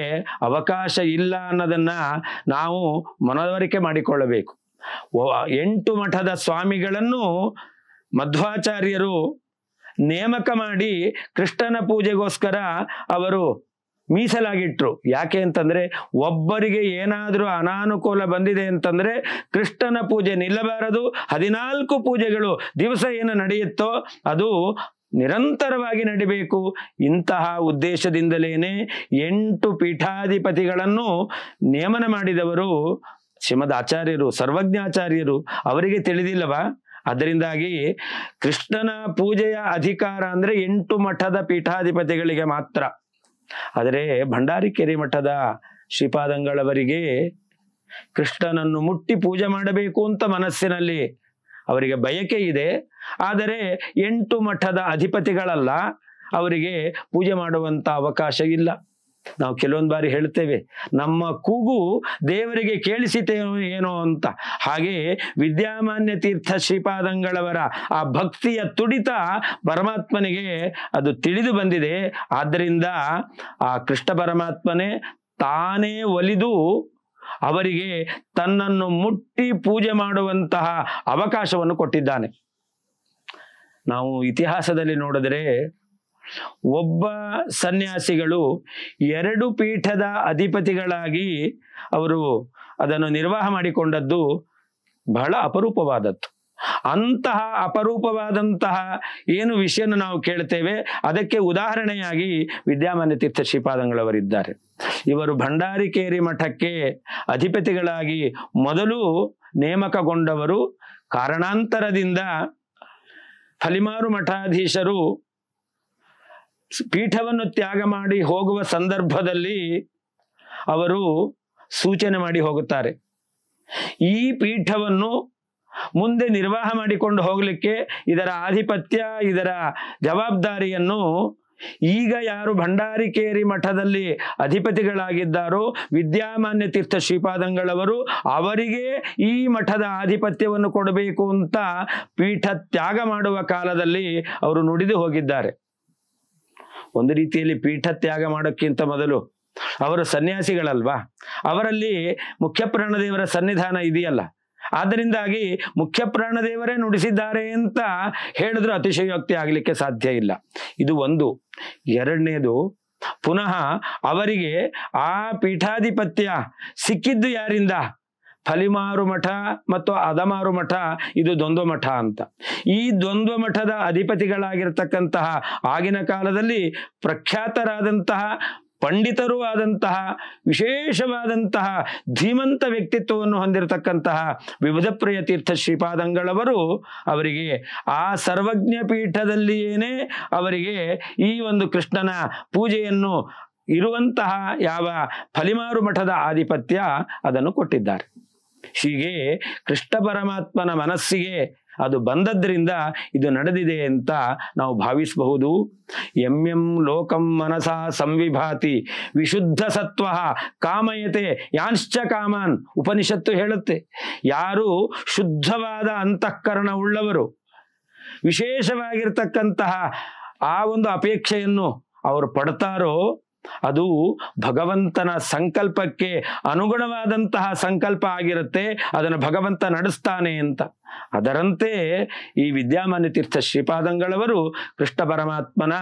[SPEAKER 2] ಅವಕಾಶ ಇಲ್ಲ ಅನ್ನೋದನ್ನ ನಾವು ಮನವರಿಕೆ ಮಾಡಿಕೊಳ್ಳಬೇಕು. 8 ಮಠದ ಸ್ವಾಮಿಗಳನ್ನು ಮಧ್ವಾಚಾರ್ಯರು ನೇಮಕ ಮಾಡಿ ಕೃಷ್ಣನ ಪೂಜೆಗೋಸ್ಕರ ಅವರು ಮೀಸಲಾಗಿಟ್ರು. ಯಾಕೆ ಅಂತಂದ್ರೆ ಒಬ್ಬರಿಗೆ ಏನಾದರೂ ಅನಾನುಕೂಲ ಬಂದಿದೆ ಅಂತಂದ್ರೆ ಕೃಷ್ಣನ ಪೂಜೆ ನಿಲ್ಲಬಾರದು. 14 ಪೂಜೆಗಳು ದಿವಸ ಏನು ನಡೆಯುತ್ತೋ ಅದು ನಿರಂತರವಾಗಿ ನಡಿಬೇಕು. ಇಂತಹ ಉದ್ದೇಶದಿಂದಲೇನೆ 8 ಪೀಠಾಧಿಪತಿಗಳನ್ನು ನೇಮನ ಮಾಡಿದವರು ಶ್ರೀಮದ್ ಆಚಾರ್ಯರು, ಸರ್ವಜ್ಞಾಚಾರ್ಯರು. ಅವರಿಗೆ ತಿಳಿದಿಲ್ಲವಾ? ಅದರಿಂದಾಗಿ ಕೃಷ್ಣನ ಪೂಜೆಯ ಅಧಿಕಾರ ಅಂದ್ರೆ 8 ಮಠದ ಪೀಠಾಧಿಪತಿಗಳಿಗೆ ಮಾತ್ರ. ಆದರೆ ಭಂಡಾರಿಕೇರಿ ಮಠದ ಶ್ರೀಪಾದಂಗಳವರಿಗೆ ಕೃಷ್ಣನನ್ನು ಮುಟ್ಟಿ ಪೂಜೆ ಮಾಡಬೇಕು ಅಂತ ಮನಸ್ಸಿನಲ್ಲಿ ಅವರಿಗೆ ಬಯಕೆ ಇದೆ. ಆದರೆ 8 ಮಠದ ಅಧಿಪತಿಗಳಲ್ಲ, ಅವರಿಗೆ ಪೂಜೆ ಮಾಡುವಂತ ಅವಕಾಶ ಇಲ್ಲ. ನಾವು ಕೆಲವೊಂದು ಬಾರಿ ಹೇಳ್ತೇವೆ, ನಮ್ಮ ಕೂಗು ದೇವರಿಗೆ ಕೇಳಿಸಿತೇನೋ ಏನೋ ಅಂತ. ಹಾಗೆ ವಿದ್ಯಾಮಾನ್ಯ ತೀರ್ಥ ಶ್ರೀಪಾದಂಗಳವರ ಆ ಭಕ್ತಿಯ ತುಡಿತ ಪರಮಾತ್ಮನಿಗೆ ಅದು ತಿಳಿದು ಬಂದಿದೆ. ಆದ್ದರಿಂದ ಆ ಕೃಷ್ಣ ಪರಮಾತ್ಮನೇ ತಾನೇ ಒಲಿದು ಅವರಿಗೆ ತನ್ನನ್ನು ಮುಟ್ಟಿ ಪೂಜೆ ಮಾಡುವಂತಹ ಅವಕಾಶವನ್ನು ಕೊಟ್ಟಿದ್ದಾನೆ. ನಾವು ಇತಿಹಾಸದಲ್ಲಿ ನೋಡಿದರೆ ಒಬ್ಬ ಸನ್ಯಾಸಿಗಳು 2 ಪೀಠದ ಅಧಿಪತಿಗಳಾಗಿ ಅವರು ಅದನ್ನು ನಿರ್ವಾಹ ಮಾಡಿಕೊಂಡದ್ದು ಬಹಳ ಅಪರೂಪವಾದದ್ದು. ಅಂತಹ ಅಪರೂಪವಾದಂತಹ ಏನು ವಿಷಯನ ನಾವು ಕೇಳ್ತೇವೆ, ಅದಕ್ಕೆ ಉದಾಹರಣೆಯಾಗಿ ವಿದ್ಯಾಮಾನ್ಯ ತೀರ್ಥ ಶ್ರೀಪಾದಂಗಳವರಿದ್ದಾರೆ. ಇವರು ಭಂಡಾರಿಕೇರಿ ಮಠಕ್ಕೆ ಅಧಿಪತಿಗಳಾಗಿ ಮೊದಲು ನೇಮಕಗೊಂಡವರು ಕಾರಣಾಂತರದಿಂದ ಫಲಿಮಾರು ಮಠಾಧೀಶರು ಪೀಠವನ್ನು ತ್ಯಾಗ ಮಾಡಿ ಹೋಗುವ ಸಂದರ್ಭದಲ್ಲಿ ಅವರು ಸೂಚನೆ ಮಾಡಿ ಹೋಗುತ್ತಾರೆ. ಈ ಪೀಠವನ್ನು ಮುಂದೆ ನಿರ್ವಾಹ ಮಾಡಿಕೊಂಡು ಹೋಗಲಿಕ್ಕೆ ಇದರ ಆಧಿಪತ್ಯ, ಇದರ ಜವಾಬ್ದಾರಿಯನ್ನು ಈಗ ಯಾರು ಭಂಡಾರಿಕೇರಿ ಮಠದಲ್ಲಿ ಅಧಿಪತಿಗಳಾಗಿದ್ದಾರೋ ವಿದ್ಯಾಮಾನ್ಯ ತೀರ್ಥ ಶ್ರೀಪಾದಂಗಳವರು, ಅವರಿಗೆ ಈ ಮಠದ ಆಧಿಪತ್ಯವನ್ನು ಕೊಡಬೇಕು ಅಂತ ಪೀಠ ತ್ಯಾಗ ಮಾಡುವ ಕಾಲದಲ್ಲಿ ಅವರು ನುಡಿದು ಹೋಗಿದ್ದಾರೆ. ಒಂದು ರೀತಿಯಲ್ಲಿ ಪೀಠ ತ್ಯಾಗ ಮಾಡೋಕ್ಕಿಂತ ಮೊದಲು ಅವರು ಸನ್ಯಾಸಿಗಳಲ್ವಾ, ಅವರಲ್ಲಿ ಮುಖ್ಯ ಪ್ರಾಣದೇವರ ಸನ್ನಿಧಾನ ಇದೆಯಲ್ಲ, ಆದ್ದರಿಂದಾಗಿ ಮುಖ್ಯ ಪ್ರಾಣದೇವರೇ ನುಡಿಸಿದ್ದಾರೆ ಅಂತ ಹೇಳಿದ್ರು ಅತಿಶಯೋಕ್ತಿ ಆಗಲಿಕ್ಕೆ ಸಾಧ್ಯ ಇಲ್ಲ. ಇದು ಒಂದು. ಎರಡನೇದು, ಪುನಃ ಅವರಿಗೆ ಆ ಪೀಠಾಧಿಪತ್ಯ ಸಿಕ್ಕಿದ್ದು ಯಾರಿಂದ? ಫಲಿಮಾರು ಮಠ ಮತ್ತು ಅದಮಾರು ಮಠ, ಇದು ದ್ವಂದ್ವ ಮಠ ಅಂತ. ಈ ದ್ವಂದ್ವ ಮಠದ ಅಧಿಪತಿಗಳಾಗಿರ್ತಕ್ಕಂತಹ ಆಗಿನ ಕಾಲದಲ್ಲಿ ಪ್ರಖ್ಯಾತರಾದಂತಹ ಪಂಡಿತರೂ ಆದಂತಹ ವಿಶೇಷವಾದಂತಹ ಧೀಮಂತ ವ್ಯಕ್ತಿತ್ವವನ್ನು ಹೊಂದಿರತಕ್ಕಂತಹ ವಿಬುಧಪ್ರಿಯ ತೀರ್ಥ ಶ್ರೀಪಾದಂಗಳವರು ಅವರಿಗೆ ಆ ಸರ್ವಜ್ಞ ಪೀಠದಲ್ಲಿಯೇನೆ ಅವರಿಗೆ ಈ ಒಂದು ಕೃಷ್ಣನ ಪೂಜೆಯನ್ನು ಇರುವಂತಹ ಯಾವ ಫಲಿಮಾರು ಮಠದ ಆಧಿಪತ್ಯ ಅದನ್ನು ಕೊಟ್ಟಿದ್ದಾರೆ. ಹೀಗೆ ಕೃಷ್ಣ ಪರಮಾತ್ಮನ ಮನಸ್ಸಿಗೆ ಅದು ಬಂದದ್ರಿಂದ ಇದು ನಡೆದಿದೆ ಅಂತ ನಾವು ಭಾವಿಸಬಹುದು. ಎಂ ಲೋಕಂ ಮನಸಾ ಸಂವಿಭಾತಿ ವಿಶುದ್ಧ ಸತ್ವ ಕಾಮಯತೆ ಯಾಂಶ್ಚ ಕಾಮಾನ್. ಉಪನಿಷತ್ತು ಹೇಳುತ್ತೆ, ಯಾರು ಶುದ್ಧವಾದ ಅಂತಃಕರಣ ಉಳ್ಳವರು, ವಿಶೇಷವಾಗಿರ್ತಕ್ಕಂತಹ ಆ ಒಂದು ಅಪೇಕ್ಷೆಯನ್ನು ಅವರು ಪಡ್ತಾರೋ ಅದು ಭಗವಂತನ ಸಂಕಲ್ಪಕ್ಕೆ ಅನುಗುಣವಾದಂತಹ ಸಂಕಲ್ಪ ಆಗಿರುತ್ತೆ, ಅದನ್ನು ಭಗವಂತ ನಡೆಸ್ತಾನೆ ಅಂತ. ಅದರಂತೆ ಈ ವಿದ್ಯಾಮಾನ್ಯ ತೀರ್ಥ ಶ್ರೀಪಾದಂಗಳವರು ಕೃಷ್ಣ ಪರಮಾತ್ಮನ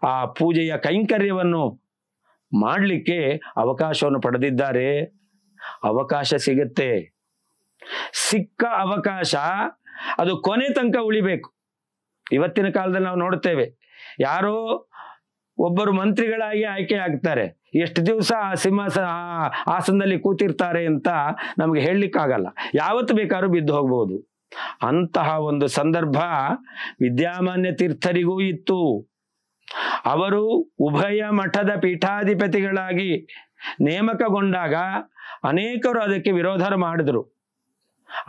[SPEAKER 2] ಆ ಪೂಜೆಯ ಕೈಂಕರ್ಯವನ್ನು ಮಾಡಲಿಕ್ಕೆ ಅವಕಾಶವನ್ನು ಪಡೆದಿದ್ದಾರೆ. ಅವಕಾಶ ಸಿಗುತ್ತೆ, ಸಿಕ್ಕ ಅವಕಾಶ ಅದು ಕೊನೆ ತನಕ ಉಳಿಬೇಕು. ಇವತ್ತಿನ ಕಾಲದಲ್ಲಿ ನಾವು ನೋಡ್ತೇವೆ, ಯಾರೋ ಒಬ್ಬರು ಮಂತ್ರಿಗಳಾಗಿ ಆಯ್ಕೆ ಆಗ್ತಾರೆ, ಎಷ್ಟು ದಿವಸ ಆ ಆಸನದಲ್ಲಿ ಕೂತಿರ್ತಾರೆ ಅಂತ ನಮಗೆ ಹೇಳಲಿಕ್ಕಾಗಲ್ಲ, ಯಾವತ್ತು ಬೇಕಾದ್ರೂ ಬಿದ್ದು ಹೋಗ್ಬೋದು. ಅಂತಹ ಒಂದು ಸಂದರ್ಭ ವಿದ್ಯಾಮಾನ್ಯ ತೀರ್ಥರಿಗೂ ಇತ್ತು. ಅವರು ಉಭಯ ಮಠದ ಪೀಠಾಧಿಪತಿಗಳಾಗಿ ನೇಮಕಗೊಂಡಾಗ ಅನೇಕರು ಅದಕ್ಕೆ ವಿರೋಧ ಮಾಡಿದ್ರು.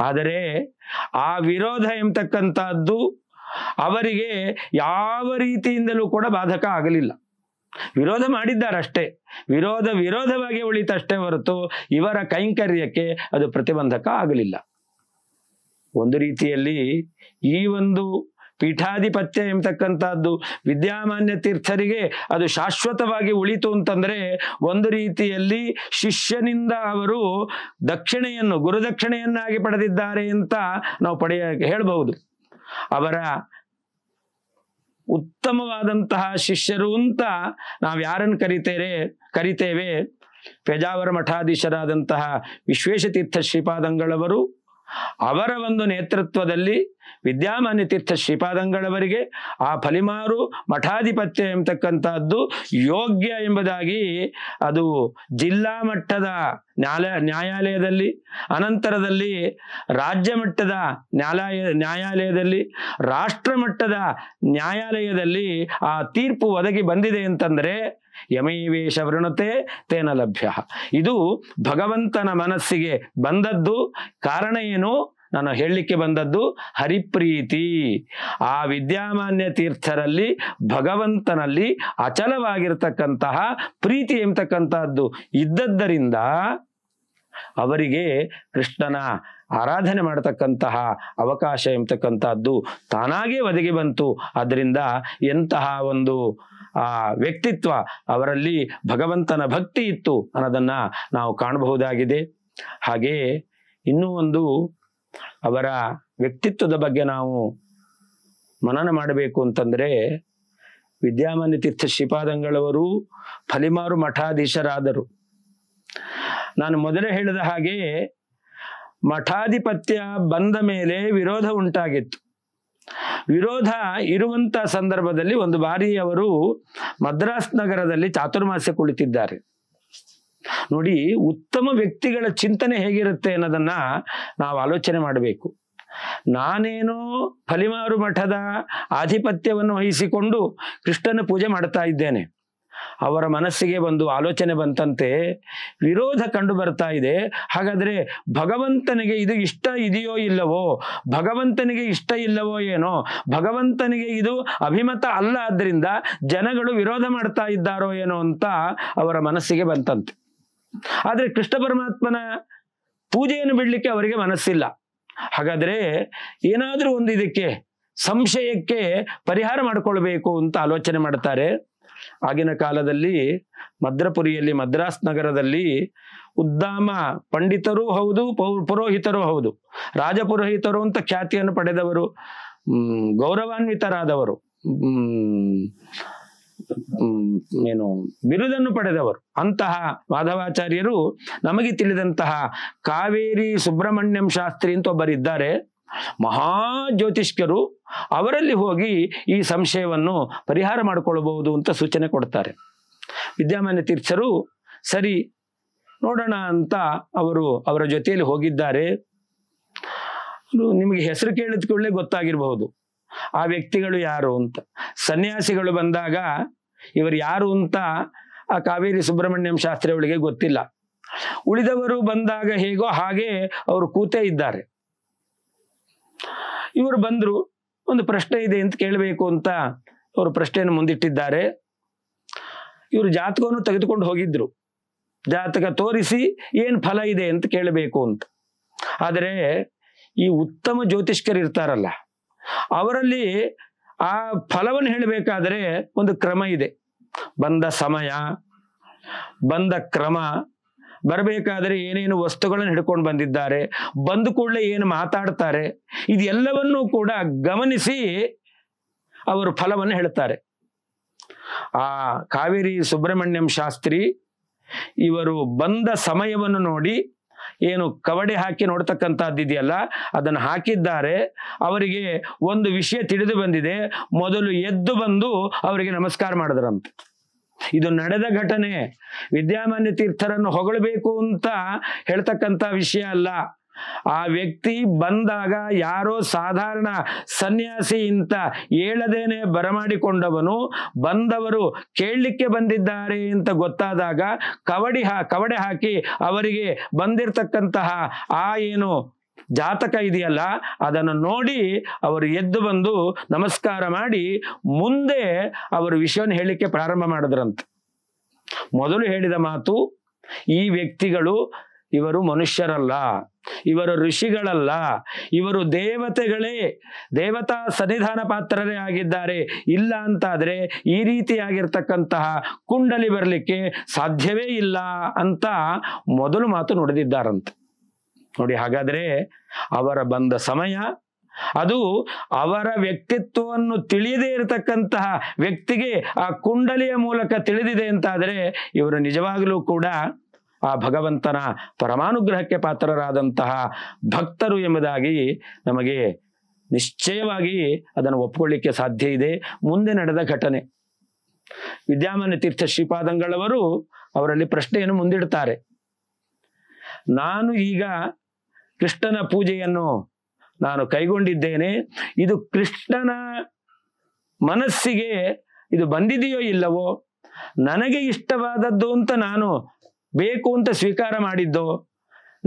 [SPEAKER 2] ಆದರೆ ಆ ವಿರೋಧ ಎಂಬತಕ್ಕಂಥದ್ದು ಅವರಿಗೆ ಯಾವ ರೀತಿಯಿಂದಲೂ ಕೂಡ ಬಾಧಕ ಆಗಲಿಲ್ಲ. ವಿರೋಧ ಮಾಡಿದ್ದಾರಷ್ಟೇ, ವಿರೋಧವಾಗಿ ಉಳಿತಷ್ಟೇ ಹೊರತು ಇವರ ಕೈಂಕರ್ಯಕ್ಕೆ ಅದು ಪ್ರತಿಬಂಧಕ ಆಗಲಿಲ್ಲ. ಒಂದು ರೀತಿಯಲ್ಲಿ ಈ ಒಂದು ಪೀಠಾಧಿಪತ್ಯ ಎಂಬತಕ್ಕಂಥದ್ದು ವಿದ್ಯಾಮಾನ್ಯ ತೀರ್ಥರಿಗೆ ಅದು ಶಾಶ್ವತವಾಗಿ ಉಳಿತು ಅಂತಂದ್ರೆ, ಒಂದು ರೀತಿಯಲ್ಲಿ ಶಿಷ್ಯನಿಂದ ಅವರು ದಕ್ಷಿಣೆಯನ್ನು ಗುರುದಕ್ಷಿಣೆಯನ್ನಾಗಿ ಪಡೆದಿದ್ದಾರೆ ಅಂತ ನಾವು ಹೇಳಬಹುದು. ಅವರ ಉತ್ತಮವಾದಂತಹ ಶಿಷ್ಯರು ಅಂತ ನಾವು ಯಾರನ್ನು ಕರಿತೇವೆ, ಪೇಜಾವರ ಮಠಾಧೀಶರಾದಂತಹ ವಿಶ್ವೇಶತೀರ್ಥ ಶ್ರೀಪಾದಂಗಳವರು, ಅವರ ಒಂದು ನೇತೃತ್ವದಲ್ಲಿ ವಿದ್ಯಾಮಾನ್ಯ ತೀರ್ಥ ಶ್ರೀಪಾದಂಗಳವರಿಗೆ ಆ ಫಲಿಮಾರು ಮಠಾಧಿಪತ್ಯ ಎಂಬತಕ್ಕಂಥದ್ದು ಯೋಗ್ಯ ಎಂಬುದಾಗಿ ಅದು ಜಿಲ್ಲಾ ಮಟ್ಟದ ನ್ಯಾಯಾಲಯದಲ್ಲಿ, ಅನಂತರದಲ್ಲಿ ರಾಜ್ಯ ಮಟ್ಟದ ನ್ಯಾಯಾಲಯದಲ್ಲಿ, ರಾಷ್ಟ್ರ ಮಟ್ಟದ ನ್ಯಾಯಾಲಯದಲ್ಲಿ ಆ ತೀರ್ಪು ಒದಗಿ ಬಂದಿದೆ ಅಂತಂದ್ರೆ ಯಮೈವೇಶ ವೃಣತೆ ತೇನ ಲಭ್ಯ. ಇದು ಭಗವಂತನ ಮನಸ್ಸಿಗೆ ಬಂದದ್ದು. ಕಾರಣ ಏನು? ನಾನು ಹೇಳಲಿಕ್ಕೆ ಬಂದದ್ದು ಹರಿಪ್ರೀತಿ. ಆ ವಿದ್ಯಾಮಾನ್ಯ ತೀರ್ಥರಲ್ಲಿ ಭಗವಂತನಲ್ಲಿ ಅಚಲವಾಗಿರ್ತಕ್ಕಂತಹ ಪ್ರೀತಿ ಎಂಬತಕ್ಕಂತಹದ್ದು ಇದ್ದದ್ದರಿಂದ ಅವರಿಗೆ ಕೃಷ್ಣನ ಆರಾಧನೆ ಮಾಡತಕ್ಕಂತಹ ಅವಕಾಶ ಎಂಬತಕ್ಕಂತಹದ್ದು ತಾನಾಗೇ ಒದಗಿ ಬಂತು. ಅದರಿಂದ ಎಂತಹ ಒಂದು ಆ ವ್ಯಕ್ತಿತ್ವ ಅವರಲ್ಲಿ ಭಗವಂತನ ಭಕ್ತಿ ಇತ್ತು ಅನ್ನೋದನ್ನ ನಾವು ಕಾಣಬಹುದಾಗಿದೆ. ಹಾಗೆ ಇನ್ನೂ ಒಂದು ಅವರ ವ್ಯಕ್ತಿತ್ವದ ಬಗ್ಗೆ ನಾವು ಮನನ ಮಾಡಬೇಕು ಅಂತಂದ್ರೆ, ವಿದ್ಯಾಮಾನ್ಯ ತೀರ್ಥ ಶ್ರೀಪಾದಂಗಳವರು ಫಲಿಮಾರು ಮಠಾಧೀಶರಾದರು. ನಾನು ಮೊದಲೇ ಹೇಳಿದ ಹಾಗೆ ಮಠಾಧಿಪತ್ಯ ಬಂದ ಮೇಲೆ ವಿರೋಧ ಉಂಟಾಗಿತ್ತು. ವಿರೋಧ ಇರುವಂತ ಸಂದರ್ಭದಲ್ಲಿ ಒಂದು ಬಾರಿ ಅವರು ಮದ್ರಾಸ್ ನಗರದಲ್ಲಿ ಚಾತುರ್ಮಾಸ್ಯ ಕುಳಿತಿದ್ದಾರೆ. ನೋಡಿ, ಉತ್ತಮ ವ್ಯಕ್ತಿಗಳ ಚಿಂತನೆ ಹೇಗಿರುತ್ತೆ ಅನ್ನೋದನ್ನ ನಾವು ಆಲೋಚನೆ ಮಾಡಬೇಕು. ನಾನೇನೋ ಫಲಿಮಾರು ಮಠದ ಆಧಿಪತ್ಯವನ್ನು ವಹಿಸಿಕೊಂಡು ಕೃಷ್ಣನ ಪೂಜೆ ಮಾಡ್ತಾ ಇದ್ದೇನೆ. ಅವರ ಮನಸ್ಸಿಗೆ ಒಂದು ಆಲೋಚನೆ ಬಂತಂತೆ, ವಿರೋಧ ಕಂಡು ಬರ್ತಾ ಇದೆ. ಹಾಗಾದ್ರೆ ಭಗವಂತನಿಗೆ ಇದು ಇಷ್ಟ ಇದೆಯೋ ಇಲ್ಲವೋ, ಭಗವಂತನಿಗೆ ಇಷ್ಟ ಇಲ್ಲವೋ ಏನೋ, ಭಗವಂತನಿಗೆ ಇದು ಅಭಿಮತ ಅಲ್ಲ, ಆದ್ರಿಂದ ಜನಗಳು ವಿರೋಧ ಮಾಡ್ತಾ ಇದ್ದಾರೋ ಏನೋ ಅಂತ ಅವರ ಮನಸ್ಸಿಗೆ ಬಂತಂತೆ. ಆದ್ರೆ ಕೃಷ್ಣ ಪರಮಾತ್ಮನ ಪೂಜೆಯನ್ನು ಬಿಡ್ಲಿಕ್ಕೆ ಅವರಿಗೆ ಮನಸ್ಸಿಲ್ಲ. ಹಾಗಾದ್ರೆ ಏನಾದ್ರೂ ಒಂದು ಇದಕ್ಕೆ ಸಂಶಯಕ್ಕೆ ಪರಿಹಾರ ಮಾಡಿಕೊಳ್ಬೇಕು ಅಂತ ಆಲೋಚನೆ ಮಾಡ್ತಾರೆ. ಆಗಿನ ಕಾಲದಲ್ಲಿ ಮದ್ರಪುರಿಯಲ್ಲಿ, ಮದ್ರಾಸ್ ನಗರದಲ್ಲಿ ಉದ್ದಾಮ ಪಂಡಿತರೂ ಹೌದು, ಪುರೋಹಿತರೂ ಹೌದು, ರಾಜಪುರೋಹಿತರು ಅಂತ ಖ್ಯಾತಿಯನ್ನು ಪಡೆದವರು, ಗೌರವಾನ್ವಿತರಾದವರು, ಏನು ಬಿರುದನ್ನು ಪಡೆದವರು ಅಂತಹ ಮಾಧವಾಚಾರ್ಯರು ನಮಗೆ ತಿಳಿದಂತಹ ಕಾವೇರಿ ಸುಬ್ರಹ್ಮಣ್ಯಂ ಶಾಸ್ತ್ರಿ ಅಂತ ಒಬ್ಬರಿದ್ದಾರೆ, ಮಹಾ ಜ್ಯೋತಿಷ್ಕರು. ಅವರಲ್ಲಿ ಹೋಗಿ ಈ ಸಂಶಯವನ್ನು ಪರಿಹಾರ ಮಾಡಿಕೊಳ್ಳಬಹುದು ಅಂತ ಸೂಚನೆ ಕೊಡ್ತಾರೆ. ವಿದ್ಯಾಮಾನ್ಯ ತೀರ್ಥರು ಸರಿ ನೋಡೋಣ ಅಂತ ಅವರ ಜೊತೆಯಲ್ಲಿ ಹೋಗಿದ್ದಾರೆ. ನಿಮಗೆ ಹೆಸರು ಕೇಳಿದ ಕೂಡಲೇ ಗೊತ್ತಾಗಿರಬಹುದು ಆ ವ್ಯಕ್ತಿಗಳು ಯಾರು ಅಂತ. ಸನ್ಯಾಸಿಗಳು ಬಂದಾಗ ಇವರು ಯಾರು ಅಂತ ಆ ಕಾವೇರಿ ಸುಬ್ರಹ್ಮಣ್ಯಂ ಶಾಸ್ತ್ರಿ ಅವಳಿಗೆ ಗೊತ್ತಿಲ್ಲ. ಉಳಿದವರು ಬಂದಾಗ ಹೇಗೋ ಹಾಗೆ ಅವರು ಕೂತೇ ಇದ್ದಾರೆ. ಇವರು ಬಂದ್ರು, ಒಂದು ಪ್ರಶ್ನೆ ಇದೆ ಅಂತ ಕೇಳಬೇಕು ಅಂತ ಅವರು ಪ್ರಶ್ನೆಯನ್ನು ಮುಂದಿಟ್ಟಿದ್ದಾರೆ. ಇವರು ಜಾತಕವನ್ನು ತೆಗೆದುಕೊಂಡು ಹೋಗಿದ್ರು, ಜಾತಕ ತೋರಿಸಿ ಏನ್ ಫಲ ಇದೆ ಅಂತ ಕೇಳಬೇಕು ಅಂತ. ಆದರೆ ಈ ಉತ್ತಮ ಜ್ಯೋತಿಷ್ಕರು ಇರ್ತಾರಲ್ಲ, ಅವರಲ್ಲಿ ಆ ಫಲವನ್ನು ಹೇಳಬೇಕಾದ್ರೆ ಒಂದು ಕ್ರಮ ಇದೆ. ಬಂದ ಸಮಯ, ಬಂದ ಕ್ರಮ, ಬರಬೇಕಾದ್ರೆ ಏನೇನು ವಸ್ತುಗಳನ್ನು ಹಿಡ್ಕೊಂಡು ಬಂದಿದ್ದಾರೆ, ಬಂದ ಕೂಡಲೇ ಏನು ಮಾತಾಡ್ತಾರೆ, ಇದೆಲ್ಲವನ್ನೂ ಕೂಡ ಗಮನಿಸಿ ಅವರು ಫಲವನ್ನು ಹೇಳ್ತಾರೆ. ಆ ಕಾವೇರಿ ಸುಬ್ರಹ್ಮಣ್ಯಂ ಶಾಸ್ತ್ರಿ ಇವರು ಬಂದ ಸಮಯವನ್ನು ನೋಡಿ, ಏನು ಕವಡೆ ಹಾಕಿ ನೋಡ್ತಕ್ಕಂಥದ್ದಿದೆಯಲ್ಲ ಅದನ್ನು ಹಾಕಿದ್ದಾರೆ. ಅವರಿಗೆ ಒಂದು ವಿಷಯ ತಿಳಿದು ಬಂದಿದೆ. ಮೊದಲು ಎದ್ದು ಬಂದು ಅವರಿಗೆ ನಮಸ್ಕಾರ ಮಾಡಿದ್ರಂತೆ. ಇದು ನಡೆದ ಘಟನೆ. ವಿದ್ಯಾಮಾನ್ಯ ತೀರ್ಥರನ್ನು ಹೊಗಳಬೇಕು ಅಂತ ಹೇಳ್ತಕ್ಕಂಥ ವಿಷಯ ಅಲ್ಲ. ಆ ವ್ಯಕ್ತಿ ಬಂದಾಗ ಯಾರೋ ಸಾಧಾರಣ ಸನ್ಯಾಸಿ ಅಂತ ಹೇಳದೇನೆ ಬರಮಾಡಿಕೊಂಡವನು, ಬಂದವರು ಕೇಳಲಿಕ್ಕೆ ಬಂದಿದ್ದಾರೆ ಅಂತ ಗೊತ್ತಾದಾಗ ಕವಡೆ ಹಾಕಿ ಅವರಿಗೆ ಬಂದಿರತಕ್ಕಂತಹ ಆ ಏನು ಜಾತಕ ಇದೆಯಲ್ಲ ಅದನ್ನು ನೋಡಿ ಅವರು ಎದ್ದು ಬಂದು ನಮಸ್ಕಾರ ಮಾಡಿ ಮುಂದೆ ಅವರು ವಿಷಯವನ್ನು ಹೇಳಲಿಕ್ಕೆ ಪ್ರಾರಂಭ ಮಾಡಿದ್ರಂತೆ. ಮೊದಲು ಹೇಳಿದ ಮಾತು, ಈ ವ್ಯಕ್ತಿಗಳು ಇವರು ಮನುಷ್ಯರಲ್ಲ, ಇವರು ಋಷಿಗಳಲ್ಲ, ಇವರು ದೇವತೆಗಳೇ, ದೇವತಾ ಸನ್ನಿಧಾನ ಪಾತ್ರರೇ ಆಗಿದ್ದಾರೆ. ಇಲ್ಲ ಅಂತಾದ್ರೆ ಈ ರೀತಿಯಾಗಿರ್ತಕ್ಕಂತಹ ಕುಂಡಲಿ ಬರಲಿಕ್ಕೆ ಸಾಧ್ಯವೇ ಇಲ್ಲ ಅಂತ ಮೊದಲು ಮಾತು ನುಡಿದಿದ್ದಾರಂತೆ. ನೋಡಿ, ಹಾಗಾದ್ರೆ ಅವರ ಬಂದ ಸಮಯ, ಅದು ಅವರ ವ್ಯಕ್ತಿತ್ವವನ್ನು ತಿಳಿಯದೇ ಇರತಕ್ಕಂತಹ ವ್ಯಕ್ತಿಗೆ ಆ ಕುಂಡಲಿಯ ಮೂಲಕ ತಿಳಿದಿದೆ ಅಂತಾದರೆ ಇವರು ನಿಜವಾಗಲೂ ಕೂಡ ಆ ಭಗವಂತನ ಪರಮಾನುಗ್ರಹಕ್ಕೆ ಪಾತ್ರರಾದಂತಹ ಭಕ್ತರು ಎಂಬುದಾಗಿ ನಮಗೆ ನಿಶ್ಚಯವಾಗಿ ಅದನ್ನು ಒಪ್ಪಿಕೊಳ್ಳಿಕ್ಕೆ ಸಾಧ್ಯ ಇದೆ. ಮುಂದೆ ನಡೆದ ಘಟನೆ, ವಿದ್ಯಾಮಾನ್ಯ ತೀರ್ಥ ಶ್ರೀಪಾದಂಗಳವರು ಅವರಲ್ಲಿ ಪ್ರಶ್ನೆಯನ್ನು ಮುಂದಿಡ್ತಾರೆ. ನಾನು ಈಗ ಕೃಷ್ಣನ ಪೂಜೆಯನ್ನು ನಾನು ಕೈಗೊಂಡಿದ್ದೇನೆ, ಇದು ಕೃಷ್ಣನ ಮನಸ್ಸಿಗೆ ಇದು ಬಂದಿದೆಯೋ ಇಲ್ಲವೋ, ನನಗೆ ಇಷ್ಟವಾದದ್ದು ಅಂತ ನಾನು ಬೇಕು ಅಂತ ಸ್ವೀಕಾರ ಮಾಡಿದ್ದೋ,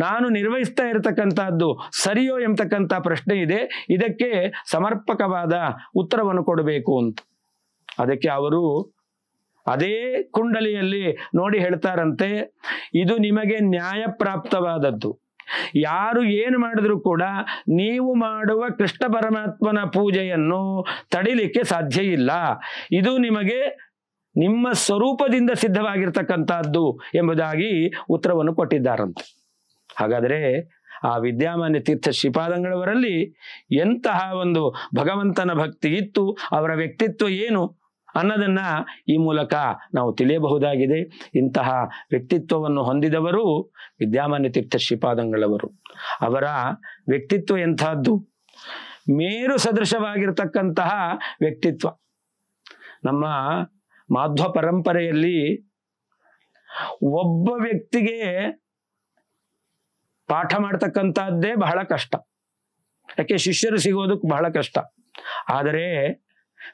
[SPEAKER 2] ನಾನು ನಿರ್ವಹಿಸ್ತಾ ಇರತಕ್ಕಂಥದ್ದು ಸರಿಯೋ ಎಂಬತಕ್ಕಂಥ ಪ್ರಶ್ನೆ ಇದೆ. ಇದಕ್ಕೆ ಸಮರ್ಪಕವಾದ ಉತ್ತರವನ್ನು ಕೊಡಬೇಕು ಅಂತ. ಅದಕ್ಕೆ ಅವರು ಅದೇ ಕುಂಡಲಿಯಲ್ಲಿ ನೋಡಿ ಹೇಳ್ತಾರಂತೆ, ಇದು ನಿಮಗೆ ನ್ಯಾಯಪ್ರಾಪ್ತವಾದದ್ದು. ಯಾರು ಏನು ಮಾಡಿದ್ರು ಕೂಡ ನೀವು ಮಾಡುವ ಕೃಷ್ಣ ಪರಮಾತ್ಮನ ಪೂಜೆಯನ್ನು ತಡಿಲಿಕ್ಕೆ ಸಾಧ್ಯ ಇಲ್ಲ. ಇದು ನಿಮಗೆ ನಿಮ್ಮ ಸ್ವರೂಪದಿಂದ ಸಿದ್ಧವಾಗಿರ್ತಕ್ಕಂಥದ್ದು ಎಂಬುದಾಗಿ ಉತ್ತರವನ್ನು ಕೊಟ್ಟಿದ್ದಾರಂತೆ. ಹಾಗಾದರೆ ಆ ವಿದ್ಯಾಮಾನ್ಯ ತೀರ್ಥ ಶ್ರೀಪಾದಂಗಳವರಲ್ಲಿ ಎಂತಹ ಒಂದು ಭಗವಂತನ ಭಕ್ತಿ ಇತ್ತು, ಅವರ ವ್ಯಕ್ತಿತ್ವ ಏನು ಅನ್ನೋದನ್ನ ಈ ಮೂಲಕ ನಾವು ತಿಳಿಯಬಹುದಾಗಿದೆ. ಇಂತಹ ವ್ಯಕ್ತಿತ್ವವನ್ನು ಹೊಂದಿದವರು ವಿದ್ಯಾಮಾನ್ಯ ತೀರ್ಥ ಶ್ರೀಪಾದಂಗಳವರು. ಅವರ ವ್ಯಕ್ತಿತ್ವ ಎಂತಹದ್ದು, ಮೇರು ಸದೃಶವಾಗಿರ್ತಕ್ಕಂತಹ ವ್ಯಕ್ತಿತ್ವ. ನಮ್ಮ ಮಾಧ್ವ ಪರಂಪರೆಯಲ್ಲಿ ಒಬ್ಬ ವ್ಯಕ್ತಿಗೆ ಪಾಠ ಮಾಡ್ತಕ್ಕಂಥದ್ದೇ ಬಹಳ ಕಷ್ಟ. ಯಾಕೆ ಶಿಷ್ಯರು ಸಿಗೋದಕ್ಕೆ ಬಹಳ ಕಷ್ಟ. ಆದರೆ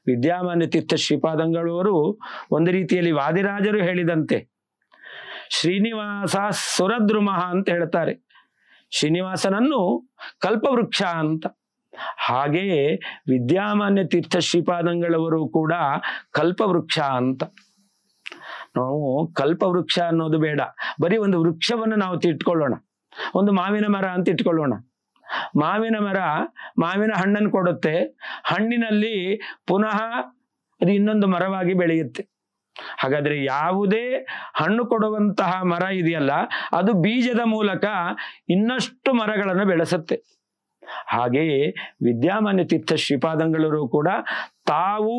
[SPEAKER 2] ವಿದ್ಯಾಮಾನ್ಯ ತೀರ್ಥ ಶ್ರೀಪಾದಂಗಳವರು ಒಂದು ರೀತಿಯಲ್ಲಿ ವಾದಿರಾಜರು ಹೇಳಿದಂತೆ ಶ್ರೀನಿವಾಸ ಸುರದ್ರುಮಃ ಅಂತ ಹೇಳ್ತಾರೆ, ಶ್ರೀನಿವಾಸನನ್ನು ಕಲ್ಪವೃಕ್ಷ ಅಂತ. ಹಾಗೆಯೇ ವಿದ್ಯಾಮಾನ್ಯ ತೀರ್ಥ ಶ್ರೀಪಾದಂಗಳವರು ಕೂಡ ಕಲ್ಪವೃಕ್ಷ ಅಂತ. ನಾವು ಕಲ್ಪವೃಕ್ಷ ಅನ್ನೋದು ಬೇಡ, ಬರೀ ಒಂದು ವೃಕ್ಷವನ್ನು ನಾವು ಇಟ್ಕೊಳ್ಳೋಣ, ಒಂದು ಮಾವಿನ ಮರ ಅಂತ ಇಟ್ಕೊಳ್ಳೋಣ. ಮಾವಿನ ಮರ ಮಾವಿನ ಹಣ್ಣನ್ನು ಕೊಡುತ್ತೆ, ಹಣ್ಣಿನಲ್ಲಿ ಪುನಃ ಅದು ಇನ್ನೊಂದು ಮರವಾಗಿ ಬೆಳೆಯುತ್ತೆ. ಹಾಗಾದ್ರೆ ಯಾವುದೇ ಹಣ್ಣು ಕೊಡುವಂತಹ ಮರ ಇದೆಯಲ್ಲ, ಅದು ಬೀಜದ ಮೂಲಕ ಇನ್ನಷ್ಟು ಮರಗಳನ್ನು ಬೆಳೆಸುತ್ತೆ. ಹಾಗೆಯೇ ವಿದ್ಯಾಮಾನ್ಯ ತೀರ್ಥ ಶ್ರೀಪಾದಂಗಳವರು ಕೂಡ ತಾವು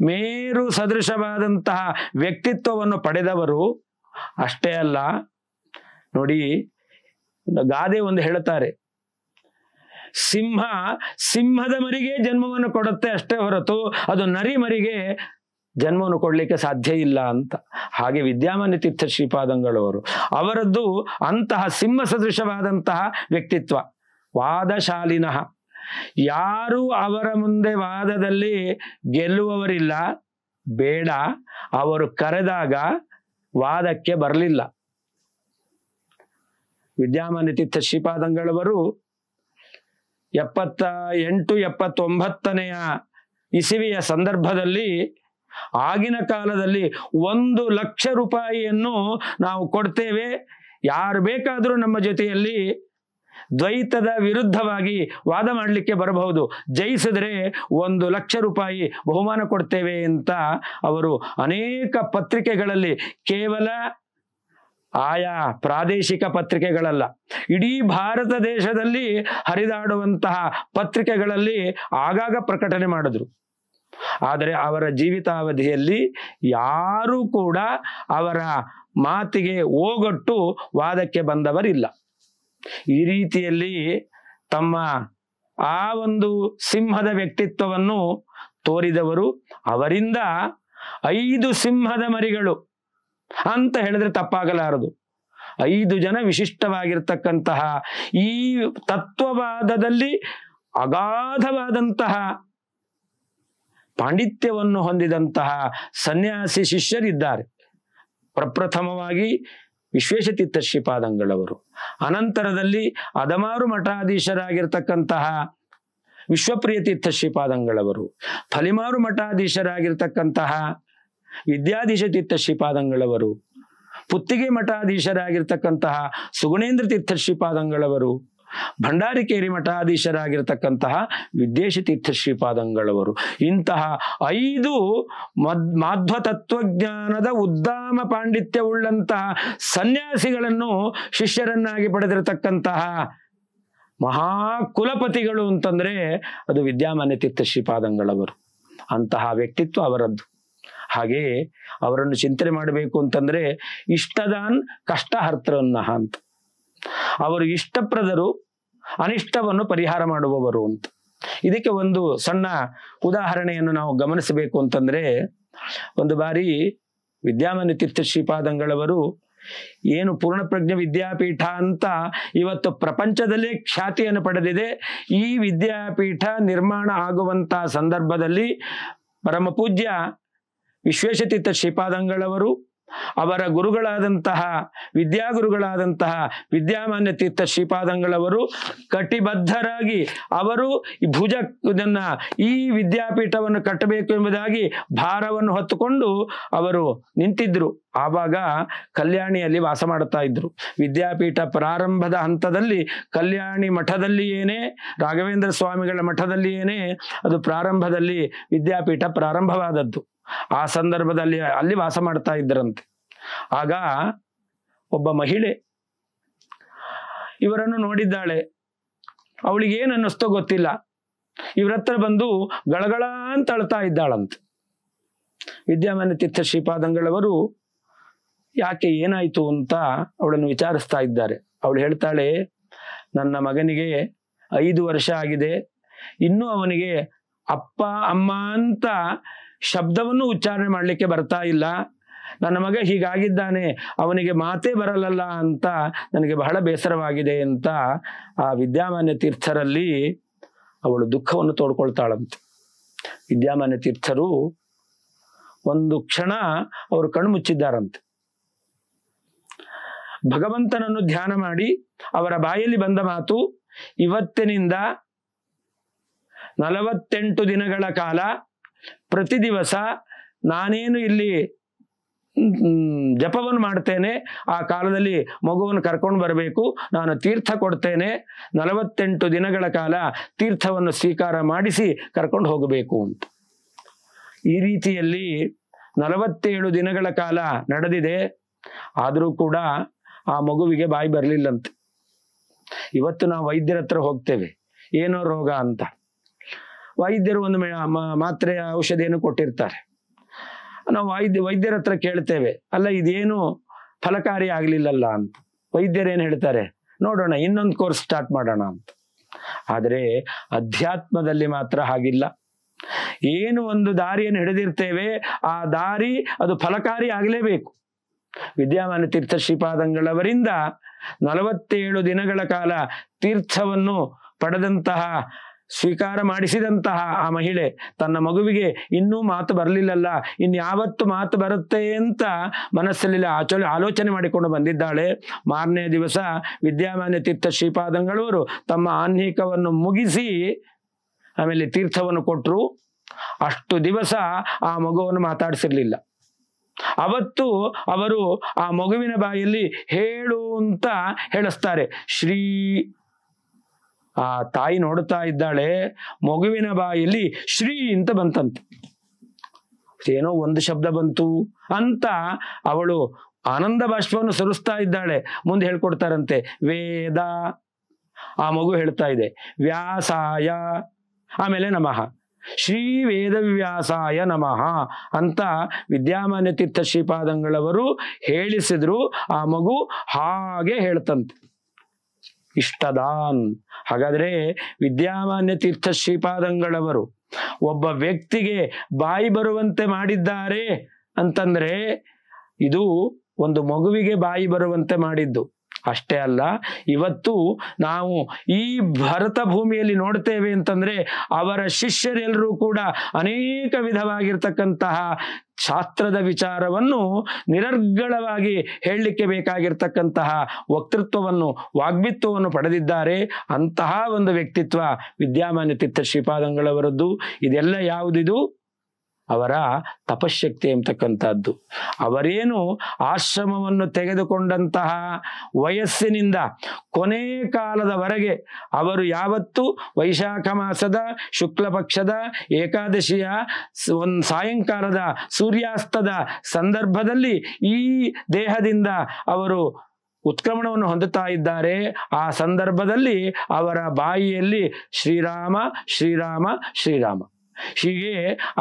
[SPEAKER 2] ಮೇರು ಸದೃಶವಾದಂತಹ ವ್ಯಕ್ತಿತ್ವವನ್ನು ಪಡೆದವರು. ಅಷ್ಟೇ ಅಲ್ಲ ನೋಡಿ, ಗಾದೆ ಒಂದು ಹೇಳುತ್ತಾರೆ, ಸಿಂಹದ ಮರಿಗೆ ಜನ್ಮವನ್ನು ಕೊಡುತ್ತೆ ಅಷ್ಟೇ ಹೊರತು ಅದು ನರಿ ಮರಿಗೆ ಜನ್ಮವನ್ನು ಕೊಡ್ಲಿಕ್ಕೆ ಸಾಧ್ಯ ಇಲ್ಲ ಅಂತ. ಹಾಗೆ ವಿದ್ಯಾಮಾನ್ಯ ತೀರ್ಥ ಶ್ರೀಪಾದಂಗಳವರು ಅವರದ್ದು ಅಂತಹ ಸಿಂಹ ಸದೃಶವಾದಂತಹ ವ್ಯಕ್ತಿತ್ವ. ವಾದಶಾಲಿನಃ, ಯಾರು ಅವರ ಮುಂದೆ ವಾದದಲ್ಲಿ ಗೆಲ್ಲುವವರಿಲ್ಲ, ಬೇಡ, ಅವರು ಕರೆದಾಗ ವಾದಕ್ಕೆ ಬರಲಿಲ್ಲ. ವಿದ್ಯಾಮಾನ್ಯ ತೀರ್ಥ ಶ್ರೀಪಾದಂಗಳವರು 78, 79ನೇ ಇಸವಿಯ ಸಂದರ್ಭದಲ್ಲಿ, ಆಗಿನ ಕಾಲದಲ್ಲಿ 1 ಲಕ್ಷ ರೂಪಾಯಿಯನ್ನು ನಾವು ಕೊಡ್ತೇವೆ, ಯಾರು ಬೇಕಾದರೂ ನಮ್ಮ ಜೊತೆಯಲ್ಲಿ ದ್ವೈತದ ವಿರುದ್ಧವಾಗಿ ವಾದ ಮಾಡಲಿಕ್ಕೆ ಬರಬಹುದು, ಜಯಿಸಿದ್ರೆ 1 ಲಕ್ಷ ರೂಪಾಯಿ ಬಹುಮಾನ ಕೊಡ್ತೇವೆ ಅಂತ ಅವರು ಅನೇಕ ಪತ್ರಿಕೆಗಳಲ್ಲಿ, ಕೇವಲ ಆಯಾ ಪ್ರಾದೇಶಿಕ ಪತ್ರಿಕೆಗಳಲ್ಲ, ಇಡೀ ಭಾರತ ದೇಶದಲ್ಲಿ ಹರಿದಾಡುವಂತಹ ಪತ್ರಿಕೆಗಳಲ್ಲಿ ಆಗಾಗ ಪ್ರಕಟಣೆ ಮಾಡಿದ್ರು. ಆದರೆ ಅವರ ಜೀವಿತಾವಧಿಯಲ್ಲಿ ಯಾರೂ ಕೂಡ ಅವರ ಮಾತಿಗೆ ಓಗೊಟ್ಟು ವಾದಕ್ಕೆ ಬಂದವರಿಲ್ಲ. ಈ ರೀತಿಯಲ್ಲಿ ತಮ್ಮ ಆ ಒಂದು ಸಿಂಹದ ವ್ಯಕ್ತಿತ್ವವನ್ನು ತೋರಿದವರು. ಅವರಿಂದ 5 ಸಿಂಹದ ಮರಿಗಳು ಅಂತ ಹೇಳಿದ್ರೆ ತಪ್ಪಾಗಲಾರದು. 5 ಜನ ವಿಶಿಷ್ಟವಾಗಿರ್ತಕ್ಕಂತಹ ಈ ತತ್ವವಾದದಲ್ಲಿ ಅಗಾಧವಾದಂತಹ ಪಾಂಡಿತ್ಯವನ್ನು ಹೊಂದಿದಂತಹ ಸನ್ಯಾಸಿ ಶಿಷ್ಯರಿದ್ದಾರೆ. ಪ್ರಪ್ರಥಮವಾಗಿ ವಿಶ್ವೇಶತೀರ್ಥ ಶ್ರೀಪಾದಂಗಳವರು, ಅನಂತರದಲ್ಲಿ ಅದಮಾರು ಮಠಾಧೀಶರಾಗಿರ್ತಕ್ಕಂತಹ ವಿಶ್ವಪ್ರಿಯ ತೀರ್ಥ ಶ್ರೀಪಾದಂಗಳವರು, ಫಲಿಮಾರು ಮಠಾಧೀಶರಾಗಿರ್ತಕ್ಕಂತಹ ವಿದ್ಯಾಧೀಶ ತೀರ್ಥ ಶ್ರೀಪಾದಂಗಳವರು, ಪುತ್ತಿಗೆ ಮಠಾಧೀಶರಾಗಿರ್ತಕ್ಕಂತಹ ಸುಗುಣೇಂದ್ರ ತೀರ್ಥ ಶ್ರೀಪಾದಂಗಳವರು, ಭಂಡಾರಿಕೇರಿ ಮಠಾಧೀಶರಾಗಿರ್ತಕ್ಕಂತಹ ವಿದ್ಯೇಶ ತೀರ್ಥ ಶ್ರೀಪಾದಂಗಳವರು. ಇಂತಹ 5 ಮಾಧ್ವ ತತ್ವಜ್ಞಾನದ ಉದ್ದಾಮ ಪಾಂಡಿತ್ಯವುಳ್ಳಂತಹ ಸನ್ಯಾಸಿಗಳನ್ನು ಶಿಷ್ಯರನ್ನಾಗಿ ಪಡೆದಿರತಕ್ಕಂತಹ ಮಹಾಕುಲಪತಿಗಳು ಅಂತಂದ್ರೆ ಅದು ವಿದ್ಯಾಮಾನ್ಯ ತೀರ್ಥ ಶ್ರೀಪಾದಂಗಳವರು. ಅಂತಹ ವ್ಯಕ್ತಿತ್ವ ಅವರದ್ದು. ಹಾಗೆಯೇ ಅವರನ್ನು ಚಿಂತನೆ ಮಾಡಬೇಕು ಅಂತಂದ್ರೆ ಇಷ್ಟದಾನ್ ಕಷ್ಟಹರ್ತರನ್ನಹ ಅಂತ. ಅವರು ಇಷ್ಟಪ್ರದರು, ಅನಿಷ್ಟವನ್ನು ಪರಿಹಾರ ಮಾಡುವವರು ಅಂತ. ಇದಕ್ಕೆ ಒಂದು ಸಣ್ಣ ಉದಾಹರಣೆಯನ್ನು ನಾವು ಗಮನಿಸಬೇಕು ಅಂತಂದ್ರೆ, ಒಂದು ಬಾರಿ ವಿದ್ಯಾಮಾನ್ಯ ತೀರ್ಥ ಶ್ರೀಪಾದಂಗಳವರು ಏನು ಪೂರ್ಣಪ್ರಜ್ಞ ವಿದ್ಯಾಪೀಠ ಅಂತ ಇವತ್ತು ಪ್ರಪಂಚದಲ್ಲೇ ಖ್ಯಾತಿಯನ್ನು ಪಡೆದಿದೆ, ಈ ವಿದ್ಯಾಪೀಠ ನಿರ್ಮಾಣ ಆಗುವಂತಹ ಸಂದರ್ಭದಲ್ಲಿ ಪರಮ ಪೂಜ್ಯ ವಿಶ್ವೇಶತೀರ್ಥ ಶ್ರೀಪಾದಂಗಳವರು, ಅವರ ಗುರುಗಳಾದಂತಹ ವಿದ್ಯಾಗುರುಗಳಾದಂತಹ ವಿದ್ಯಾಮಾನ್ಯ ತೀರ್ಥ ಶ್ರೀಪಾದಂಗಳವರು ಕಟಿಬದ್ಧರಾಗಿ ಅವರು ಈ ವಿದ್ಯಾಪೀಠವನ್ನು ಕಟ್ಟಬೇಕು ಎಂಬುದಾಗಿ ಭಾರವನ್ನು ಹೊತ್ತುಕೊಂಡು ಅವರು ನಿಂತಿದ್ರು. ಆವಾಗ ಕಲ್ಯಾಣಿಯಲ್ಲಿ ವಾಸ ಮಾಡುತ್ತಾ ಇದ್ರು. ವಿದ್ಯಾಪೀಠ ಪ್ರಾರಂಭದ ಹಂತದಲ್ಲಿ ಕಲ್ಯಾಣಿ ಮಠದಲ್ಲಿಯೇನೆ, ರಾಘವೇಂದ್ರ ಸ್ವಾಮಿಗಳ ಮಠದಲ್ಲಿಯೇನೆ ಅದು ಪ್ರಾರಂಭದಲ್ಲಿ ವಿದ್ಯಾಪೀಠ ಪ್ರಾರಂಭವಾದದ್ದು. ಆ ಸಂದರ್ಭದಲ್ಲಿ ಅಲ್ಲಿ ವಾಸ ಮಾಡ್ತಾ ಇದ್ದರಂತೆ. ಆಗ ಒಬ್ಬ ಮಹಿಳೆ ಇವರನ್ನು ನೋಡಿದ್ದಾಳೆ. ಅವಳಿಗೆ ಏನ್ ಅನ್ನಿಸ್ತೋ ಗೊತ್ತಿಲ್ಲ, ಇವ್ರ ಹತ್ರ ಬಂದು ಗಳಗಳ ಅಂತ ಅಳ್ತಾ ಇದ್ದಾಳಂತೆ. ವಿದ್ಯಾಮಾನ್ಯ ತೀರ್ಥ ಶ್ರೀಪಾದಂಗಳವರು ಯಾಕೆ ಏನಾಯ್ತು ಅಂತ ಅವಳನ್ನು ವಿಚಾರಿಸ್ತಾ ಇದ್ದಾರೆ. ಅವಳು ಹೇಳ್ತಾಳೆ, ನನ್ನ ಮಗನಿಗೆ 5 ವರ್ಷ ಆಗಿದೆ, ಇನ್ನೂ ಅವನಿಗೆ ಅಪ್ಪ ಅಮ್ಮ ಅಂತ ಶಬ್ದವನ್ನು ಉಚ್ಚಾರಣೆ ಮಾಡ್ಲಿಕ್ಕೆ ಬರ್ತಾ ಇಲ್ಲ. ನನ್ನ ಮಗ ಹೀಗಾಗಿದ್ದಾನೆ, ಅವನಿಗೆ ಮಾತೇ ಬರಲ್ಲ ಅಂತ ನನಗೆ ಬಹಳ ಬೇಸರವಾಗಿದೆ ಅಂತ ಆ ವಿದ್ಯಾಮಾನ್ಯ ತೀರ್ಥರಲ್ಲಿ ಅವಳು ದುಃಖವನ್ನು ತೋಡ್ಕೊಳ್ತಾಳಂತೆ. ವಿದ್ಯಾಮಾನ್ಯ ತೀರ್ಥರು ಒಂದು ಕ್ಷಣ ಅವರು ಕಣ್ಣು ಮುಚ್ಚಿದ್ದಾರಂತೆ. ಭಗವಂತನನ್ನು ಧ್ಯಾನ ಮಾಡಿ ಅವರ ಬಾಯಲ್ಲಿ ಬಂದ ಮಾತು, ಇವತ್ತಿನಿಂದ 48 ದಿನಗಳ ಕಾಲ ಪ್ರತಿ ದಿವಸ ನಾನೇನು ಇಲ್ಲಿ ಜಪವನ್ನು ಮಾಡ್ತೇನೆ, ಆ ಕಾಲದಲ್ಲಿ ಮಗುವನ್ನು ಕರ್ಕೊಂಡು ಬರಬೇಕು, ನಾನು ತೀರ್ಥ ಕೊಡ್ತೇನೆ, 48 ದಿನಗಳ ಕಾಲ ತೀರ್ಥವನ್ನು ಸ್ವೀಕಾರ ಮಾಡಿಸಿ ಕರ್ಕೊಂಡು ಹೋಗಬೇಕು ಅಂತ. ಈ ರೀತಿಯಲ್ಲಿ 47 ದಿನಗಳ ಕಾಲ ನಡೆದಿದೆ. ಆದರೂ ಕೂಡ ಆ ಮಗುವಿಗೆ ಬಾಯಿ ಬರಲಿಲ್ಲಂತೆ. ಇವತ್ತು ನಾವು ವೈದ್ಯರ ಹತ್ರ ಹೋಗ್ತೇವೆ, ಏನೋ ರೋಗ ಅಂತ. ವೈದ್ಯರು ಒಂದು ಮಾತ್ರೆ ಔಷಧಿಯನ್ನು ಕೊಟ್ಟಿರ್ತಾರೆ. ನಾವು ವೈದ್ಯರ ಹತ್ರ ಕೇಳ್ತೇವೆ, ಅಲ್ಲ ಇದೇನು ಫಲಕಾರಿ ಆಗ್ಲಿಲ್ಲಲ್ಲ ಅಂತ. ವೈದ್ಯರೇನು ಹೇಳ್ತಾರೆ, ನೋಡೋಣ ಇನ್ನೊಂದು ಕೋರ್ಸ್ ಸ್ಟಾರ್ಟ್ ಮಾಡೋಣ ಅಂತ. ಆದರೆ ಅಧ್ಯಾತ್ಮದಲ್ಲಿ ಮಾತ್ರ ಹಾಗಿಲ್ಲ. ಏನು ಒಂದು ದಾರಿಯನ್ನು ಹಿಡಿದಿರ್ತೇವೆ, ಆ ದಾರಿ ಅದು ಫಲಕಾರಿ ಆಗಲೇಬೇಕು. ವಿದ್ಯಾಮಾನ್ಯ ತೀರ್ಥ ಶ್ರೀಪಾದಂಗಳವರಿಂದ 47 ದಿನಗಳ ಕಾಲ ತೀರ್ಥವನ್ನು ಪಡೆದಂತಹ, ಸ್ವೀಕಾರ ಮಾಡಿಸಿದಂತಹ ಆ ಮಹಿಳೆ ತನ್ನ ಮಗುವಿಗೆ ಇನ್ನೂ ಮಾತು ಬರಲಿಲ್ಲಲ್ಲ, ಇನ್ಯಾವತ್ತು ಮಾತು ಬರುತ್ತೆ ಅಂತ ಮನಸ್ಸಲ್ಲಿ ಆಲೋಚನೆ ಮಾಡಿಕೊಂಡು ಬಂದಿದ್ದಾಳೆ. ಮಾರನೇ ದಿವಸ ವಿದ್ಯಾಮಾನ್ಯ ತೀರ್ಥ ಶ್ರೀಪಾದಂಗಳವರು ತಮ್ಮ ಆಹ್ನಿಕವನ್ನು ಮುಗಿಸಿ ಆಮೇಲೆ ತೀರ್ಥವನ್ನು ಕೊಟ್ಟರು. ಅಷ್ಟು ದಿವಸ ಆ ಮಗುವನ್ನು ಮಾತಾಡಿಸಿರ್ಲಿಲ್ಲ. ಅವತ್ತು ಅವರು ಆ ಮಗುವಿನ ಬಾಯಲ್ಲಿ ಹೇಳು ಅಂತ ಹೇಳಿಸ್ತಾರೆ, ಶ್ರೀ. ಆ ತಾಯಿ ನೋಡುತ್ತಾ ಇದ್ದಾಳೆ, ಮಗುವಿನ ಬಾಯಲ್ಲಿ ಶ್ರೀ ಅಂತ ಬಂತಂತೆ. ಏನೋ ಒಂದು ಶಬ್ದ ಬಂತು ಅಂತ ಅವಳು ಆನಂದ ಬಾಷ್ಪವನ್ನು ಸುರಿಸ್ತಾ ಇದ್ದಾಳೆ. ಮುಂದೆ ಹೇಳ್ಕೊಡ್ತಾರಂತೆ, ವೇದ. ಆ ಮಗು ಹೇಳ್ತಾ ಇದೆ ವ್ಯಾಸಾಯ, ಆಮೇಲೆ ನಮಃ, ಶ್ರೀ ವೇದವ್ಯಾಸಾಯ ನಮಃ ಅಂತ ವಿದ್ಯಾಮಾನ್ಯ ತೀರ್ಥ ಶ್ರೀಪಾದಂಗಳವರು ಹೇಳಿಸಿದ್ರು. ಆ ಮಗು ಹಾಗೆ ಹೇಳ್ತಂತೆ, ಇಷ್ಟದಾನ್. ಹಾಗಾದ್ರೆ ವಿದ್ಯಾಮಾನ್ಯ ತೀರ್ಥ ಶ್ರೀಪಾದಂಗಳವರು ಒಬ್ಬ ವ್ಯಕ್ತಿಗೆ ಬಾಯಿ ಬರುವಂತೆ ಮಾಡಿದ್ದಾರೆ ಅಂತಂದ್ರೆ ಇದು ಒಂದು ಮಗುವಿಗೆ ಬಾಯಿ ಬರುವಂತೆ ಮಾಡಿದ್ದು. ಅಷ್ಟೇ ಅಲ್ಲ, ಇವತ್ತು ನಾವು ಈ ಭರತ ಭೂಮಿಯಲ್ಲಿ ನೋಡ್ತೇವೆ ಅಂತಂದ್ರೆ ಅವರ ಶಿಷ್ಯರೆಲ್ಲರೂ ಕೂಡ ಅನೇಕ ವಿಧವಾಗಿರ್ತಕ್ಕಂತಹ ಶಾಸ್ತ್ರದ ವಿಚಾರವನ್ನು ನಿರರ್ಗಳವಾಗಿ ಹೇಳಲಿಕ್ಕೆ ಬೇಕಾಗಿರ್ತಕ್ಕಂತಹ ವಕ್ತೃತ್ವವನ್ನು, ವಾಗ್ಮಿತ್ವವನ್ನು ಪಡೆದಿದ್ದಾರೆ. ಅಂತಹ ಒಂದು ವ್ಯಕ್ತಿತ್ವ ವಿದ್ಯಾಮಾನ್ಯ ತೀರ್ಥ ಶ್ರೀಪಾದಂಗಳವರದ್ದು. ಇದೆಲ್ಲ ಯಾವುದಿದು? ಅವರ ತಪಶಕ್ತಿ ಎಂಬತಕ್ಕಂಥದ್ದು. ಅವರೇನು ಆಶ್ರಮವನ್ನು ತೆಗೆದುಕೊಂಡಂತಹ ವಯಸ್ಸಿನಿಂದ ಕೊನೆ ಕಾಲದವರೆಗೆ ಅವರು ಯಾವತ್ತು ವೈಶಾಖ ಮಾಸದ ಶುಕ್ಲ ಪಕ್ಷದ ಏಕಾದಶಿಯ ಒಂದು ಸಾಯಂಕಾಲದ ಸೂರ್ಯಾಸ್ತದ ಸಂದರ್ಭದಲ್ಲಿ ಈ ದೇಹದಿಂದ ಅವರು ಉತ್ಕ್ರಮಣವನ್ನು ಹೊಂದುತ್ತಾ ಇದ್ದಾರೆ. ಆ ಸಂದರ್ಭದಲ್ಲಿ ಅವರ ಬಾಯಿಯಲ್ಲಿ ಶ್ರೀರಾಮ ಶ್ರೀರಾಮ ಶ್ರೀರಾಮ, ಹೀಗೆ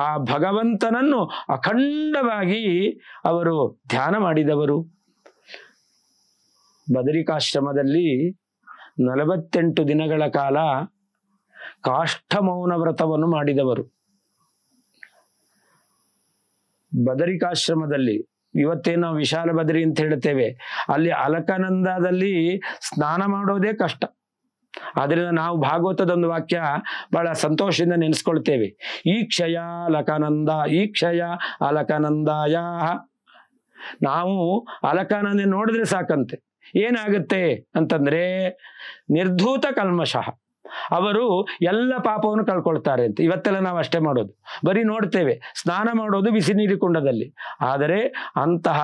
[SPEAKER 2] ಆ ಭಗವಂತನನ್ನು ಅಖಂಡವಾಗಿ ಅವರು ಧ್ಯಾನ ಮಾಡಿದವರು. ಬದರಿಕಾಶ್ರಮದಲ್ಲಿ 48 ದಿನಗಳ ಕಾಲ ಕಾಷ್ಠಮೌನ ವ್ರತವನ್ನು ಮಾಡಿದವರು. ಬದರಿಕಾಶ್ರಮದಲ್ಲಿ ಇವತ್ತೇನು ನಾವು ವಿಶಾಲ ಬದರಿ ಅಂತ ಹೇಳ್ತೇವೆ, ಅಲ್ಲಿ ಅಲಕನಂದದಲ್ಲಿ ಸ್ನಾನ ಮಾಡೋದೇ ಕಷ್ಟ. ಆದ್ರಿಂದ ನಾವು ಭಾಗವತದ ಒಂದು ವಾಕ್ಯ ಬಹಳ ಸಂತೋಷದಿಂದ ನೆನೆಸ್ಕೊಳ್ತೇವೆ, ಈ ಕ್ಷಯ ಅಲಕಾನಂದ, ಈ ಕ್ಷಯ ಅಲಕಾನಂದಾಯ. ನಾವು ಅಲಕಾನಂದ ನೋಡಿದ್ರೆ ಸಾಕಂತೆ. ಏನಾಗುತ್ತೆ ಅಂತಂದ್ರೆ ನಿರ್ಧೂತ ಕಲ್ಮಶಃ, ಅವರು ಎಲ್ಲ ಪಾಪವನ್ನು ಕಳ್ಕೊಳ್ತಾರೆ ಅಂತ. ಇವತ್ತೆಲ್ಲ ನಾವು ಅಷ್ಟೇ ಮಾಡೋದು, ಬರೀ ನೋಡ್ತೇವೆ, ಸ್ನಾನ ಮಾಡೋದು ಬಿಸಿ ನೀರು ಕುಂಡದಲ್ಲಿ. ಆದರೆ ಅಂತಹ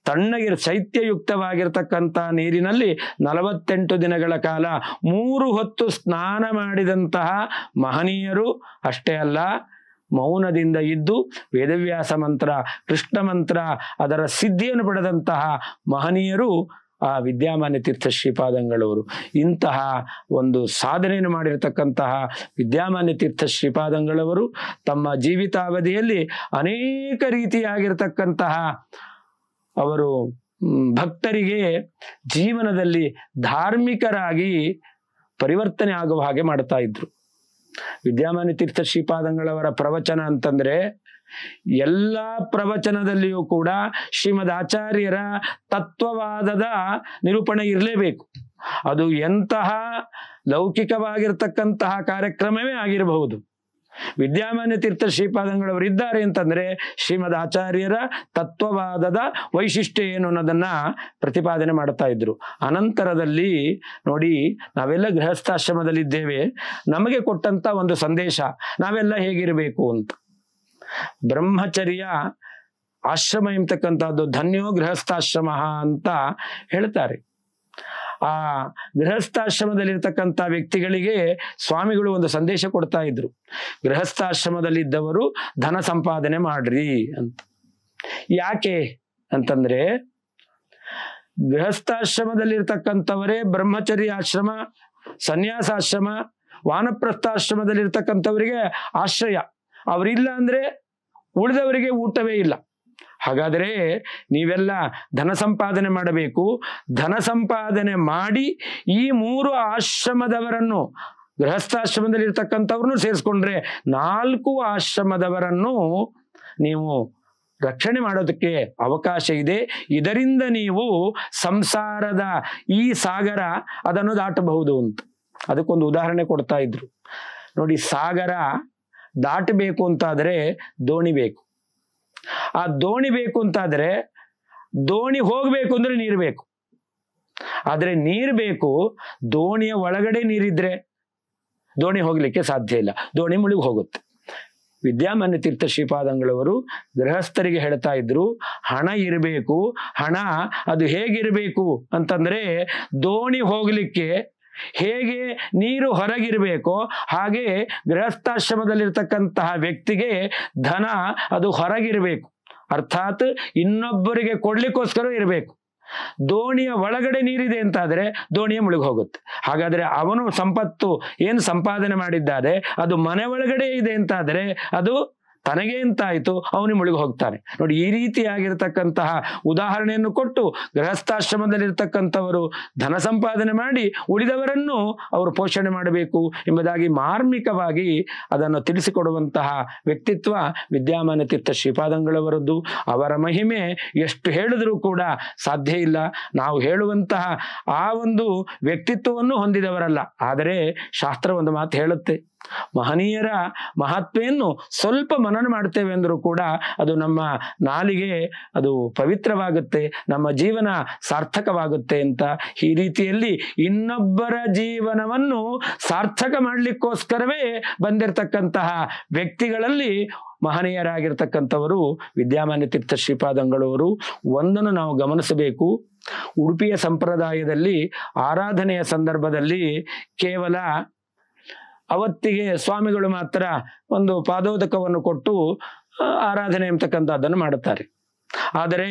[SPEAKER 2] ತಣ್ಣಗಿರ ಶೈತ್ಯಯುಕ್ತವಾಗಿರ್ತಕ್ಕಂಥ ನೀರಿನಲ್ಲಿ 48 ದಿನಗಳ ಕಾಲ 3 ಹೊತ್ತು ಸ್ನಾನ ಮಾಡಿದಂತಹ ಮಹನೀಯರು. ಅಷ್ಟೇ ಅಲ್ಲ, ಮೌನದಿಂದ ಇದ್ದು ವೇದವ್ಯಾಸ ಮಂತ್ರ, ಕೃಷ್ಣ ಮಂತ್ರ ಅದರ ಸಿದ್ಧಿಯನ್ನು ಪಡೆದಂತಹ ಮಹನೀಯರು ಆ ವಿದ್ಯಾಮಾನ್ಯ ತೀರ್ಥ ಶ್ರೀಪಾದಂಗಳವರು. ಇಂತಹ ಒಂದು ಸಾಧನೆಯನ್ನು ಮಾಡಿರತಕ್ಕಂತಹ ವಿದ್ಯಾಮಾನ್ಯ ತೀರ್ಥ ಶ್ರೀಪಾದಂಗಳವರು ತಮ್ಮ ಜೀವಿತಾವಧಿಯಲ್ಲಿ ಅನೇಕ ರೀತಿಯಾಗಿರ್ತಕ್ಕಂತಹ ಅವರು ಭಕ್ತರಿಗೆ ಜೀವನದಲ್ಲಿ ಧಾರ್ಮಿಕರಾಗಿ ಪರಿವರ್ತನೆ ಆಗುವ ಹಾಗೆ ಮಾಡ್ತಾ ಇದ್ರು. ವಿದ್ಯಾಮಾನ್ಯ ತೀರ್ಥ ಶ್ರೀಪಾದಂಗಳವರ ಪ್ರವಚನ ಅಂತಂದ್ರೆ ಎಲ್ಲ ಪ್ರವಚನದಲ್ಲಿಯೂ ಕೂಡ ಶ್ರೀಮದ್ ಆಚಾರ್ಯರ ತತ್ವವಾದದ ನಿರೂಪಣೆ ಇರಲೇಬೇಕು. ಅದು ಎಂತಹ ಲೌಕಿಕವಾಗಿರ್ತಕ್ಕಂತಹ ಕಾರ್ಯಕ್ರಮವೇ ಆಗಿರಬಹುದು. ವಿದ್ಯಾಮಾನ್ಯ ತೀರ್ಥ ಶ್ರೀಪಾದಂಗಳವರು ಇದ್ದಾರೆ ಅಂತಂದ್ರೆ ಶ್ರೀಮದ್ ಆಚಾರ್ಯರ ತತ್ವವಾದದ ವೈಶಿಷ್ಟ್ಯ ಏನು ಅನ್ನೋದನ್ನ ಪ್ರತಿಪಾದನೆ ಮಾಡ್ತಾ ಇದ್ರು. ಅನಂತರದಲ್ಲಿ ನೋಡಿ, ನಾವೆಲ್ಲ ಗೃಹಸ್ಥಾಶ್ರಮದಲ್ಲಿದ್ದೇವೆ, ನಮಗೆ ಕೊಟ್ಟಂತ ಒಂದು ಸಂದೇಶ ನಾವೆಲ್ಲ ಹೇಗಿರಬೇಕು ಅಂತ. ಬ್ರಹ್ಮಚರ್ಯ ಆಶ್ರಮ ಎಂಬತಕ್ಕಂಥದ್ದು ಧನ್ಯೋ ಗೃಹಸ್ಥಾಶ್ರಮ ಅಂತ ಹೇಳ್ತಾರೆ. ಆ ಗೃಹಸ್ಥಾಶ್ರಮದಲ್ಲಿರ್ತಕ್ಕಂಥ ವ್ಯಕ್ತಿಗಳಿಗೆ ಸ್ವಾಮಿಗಳು ಒಂದು ಸಂದೇಶ ಕೊಡ್ತಾ ಇದ್ರು, ಗೃಹಸ್ಥಾಶ್ರಮದಲ್ಲಿದ್ದವರು ಧನ ಸಂಪಾದನೆ ಮಾಡ್ರಿ ಅಂತ. ಯಾಕೆ ಅಂತಂದ್ರೆ ಗೃಹಸ್ಥಾಶ್ರಮದಲ್ಲಿರ್ತಕ್ಕಂಥವರೇ ಬ್ರಹ್ಮಚರ್ಯ ಆಶ್ರಮ, ಸನ್ಯಾಸಾಶ್ರಮ, ವಾನಪ್ರಸ್ಥಾಶ್ರಮದಲ್ಲಿರ್ತಕ್ಕಂಥವರಿಗೆ ಆಶ್ರಯ. ಅವರಿಲ್ಲ ಅಂದ್ರೆ ಉಳಿದವರಿಗೆ ಊಟವೇ ಇಲ್ಲ. ಹಾಗಾದರೆ ನೀವೆಲ್ಲ ಧನ ಸಂಪಾದನೆ ಮಾಡಬೇಕು. ಧನ ಸಂಪಾದನೆ ಮಾಡಿ ಈ 3 ಆಶ್ರಮದವರನ್ನು, ಗೃಹಸ್ಥಾಶ್ರಮದಲ್ಲಿರ್ತಕ್ಕಂಥವ್ರನ್ನು ಸೇರಿಸ್ಕೊಂಡ್ರೆ 4 ಆಶ್ರಮದವರನ್ನು ನೀವು ರಕ್ಷಣೆ ಮಾಡೋದಕ್ಕೆ ಅವಕಾಶ ಇದೆ. ಇದರಿಂದ ನೀವು ಸಂಸಾರದ ಈ ಸಾಗರ ಅದನ್ನು ದಾಟಬಹುದು ಅಂತ. ಅದಕ್ಕೊಂದು ಉದಾಹರಣೆ ಕೊಡ್ತಾ ಇದ್ರು ನೋಡಿ. ಸಾಗರ ದಾಟಬೇಕು ಅಂತಾದರೆ ದೋಣಿ ಬೇಕು. ಆ ದೋಣಿ ಬೇಕು ಅಂತಾದ್ರೆ ದೋಣಿ ಹೋಗ್ಬೇಕು ಅಂದ್ರೆ ನೀರು ಬೇಕು. ಆದ್ರೆ ನೀರು ಬೇಕು, ದೋಣಿಯ ಒಳಗಡೆ ನೀರಿದ್ರೆ ದೋಣಿ ಹೋಗ್ಲಿಕ್ಕೆ ಸಾಧ್ಯ ಇಲ್ಲ, ದೋಣಿ ಮುಳುಗಿ ಹೋಗುತ್ತೆ. ವಿದ್ಯಾಮಾನ್ಯ ತೀರ್ಥ ಶ್ರೀಪಾದಂಗಳವರು ಗೃಹಸ್ಥರಿಗೆ ಹೇಳ್ತಾ ಇದ್ರು, ಹಣ ಇರಬೇಕು. ಹಣ ಅದು ಹೇಗಿರಬೇಕು ಅಂತಂದ್ರೆ ದೋಣಿ ಹೋಗ್ಲಿಕ್ಕೆ ಹೇಗೆ ನೀರು ಹೊರಗಿರಬೇಕೋ ಹಾಗೆ ಗೃಹಸ್ಥಾಶ್ರಮದಲ್ಲಿರ್ತಕ್ಕಂತಹ ವ್ಯಕ್ತಿಗೆ ಧನ ಅದು ಹೊರಗಿರಬೇಕು. ಅರ್ಥಾತ್ ಇನ್ನೊಬ್ಬರಿಗೆ ಕೊಡ್ಲಿಕ್ಕೋಸ್ಕರ ಇರಬೇಕು. ದೋಣಿಯ ಒಳಗಡೆ ನೀರಿದೆ ಅಂತಾದ್ರೆ ದೋಣಿಯ ಮುಳುಗಿ ಹೋಗುತ್ತೆ. ಹಾಗಾದ್ರೆ ಅವನು ಸಂಪತ್ತು ಏನು ಸಂಪಾದನೆ ಮಾಡಿದ್ದಾರೆ ಅದು ಮನೆ ಒಳಗಡೆ ಇದೆ ಅಂತಾದ್ರೆ ಅದು ತನಗೆ ಎಂತಾಯ್ತು, ಅವನಿಗೆ ಮುಳುಗಿ ಹೋಗ್ತಾನೆ. ನೋಡಿ, ಈ ರೀತಿಯಾಗಿರ್ತಕ್ಕಂತಹ ಉದಾಹರಣೆಯನ್ನು ಕೊಟ್ಟು ಗೃಹಸ್ಥಾಶ್ರಮದಲ್ಲಿರ್ತಕ್ಕಂಥವರು ಧನ ಸಂಪಾದನೆ ಮಾಡಿ ಉಳಿದವರನ್ನು ಅವರು ಪೋಷಣೆ ಮಾಡಬೇಕು ಎಂಬುದಾಗಿ ಮಾರ್ಮಿಕವಾಗಿ ಅದನ್ನು ತಿಳಿಸಿಕೊಡುವಂತಹ ವ್ಯಕ್ತಿತ್ವ ವಿದ್ಯಾಮಾನ್ಯ ತೀರ್ಥ ಶ್ರೀಪಾದಂಗಳವರದ್ದು. ಅವರ ಮಹಿಮೆ ಎಷ್ಟು ಹೇಳಿದ್ರೂ ಕೂಡ ಸಾಧ್ಯ ಇಲ್ಲ. ನಾವು ಹೇಳುವಂತಹ ಆ ಒಂದು ವ್ಯಕ್ತಿತ್ವವನ್ನು ಹೊಂದಿದವರಲ್ಲ. ಆದರೆ ಶಾಸ್ತ್ರ ಒಂದು ಮಾತು ಹೇಳುತ್ತೆ, ಮಹನೀಯರ ಮಹತ್ವೆಯನ್ನು ಸ್ವಲ್ಪ ಮನನ ಮಾಡ್ತೇವೆ ಅಂದರೂ ಕೂಡ ಅದು ನಮ್ಮ ನಾಲಿಗೆ ಅದು ಪವಿತ್ರವಾಗುತ್ತೆ, ನಮ್ಮ ಜೀವನ ಸಾರ್ಥಕವಾಗುತ್ತೆ ಅಂತ. ಈ ರೀತಿಯಲ್ಲಿ ಇನ್ನೊಬ್ಬರ ಜೀವನವನ್ನು ಸಾರ್ಥಕ ಮಾಡಲಿಕ್ಕೋಸ್ಕರವೇ ಬಂದಿರತಕ್ಕಂತಹ ವ್ಯಕ್ತಿಗಳಲ್ಲಿ ಮಹನೀಯರಾಗಿರ್ತಕ್ಕಂಥವರು ವಿದ್ಯಾಮಾನ್ಯ ತೀರ್ಥ ಶ್ರೀಪಾದಂಗಳವರು. ಒಂದನ್ನು ನಾವು ಗಮನಿಸಬೇಕು, ಉಡುಪಿಯ ಸಂಪ್ರದಾಯದಲ್ಲಿ ಆರಾಧನೆಯ ಸಂದರ್ಭದಲ್ಲಿ ಕೇವಲ ಅವತ್ತಿಗೆ ಸ್ವಾಮಿಗಳು ಮಾತ್ರ ಒಂದು ಪಾದೋದಕವನ್ನು ಕೊಟ್ಟು ಆರಾಧನೆ ಎಂಬತಕ್ಕಂಥದ್ದನ್ನು ಮಾಡುತ್ತಾರೆ. ಆದರೆ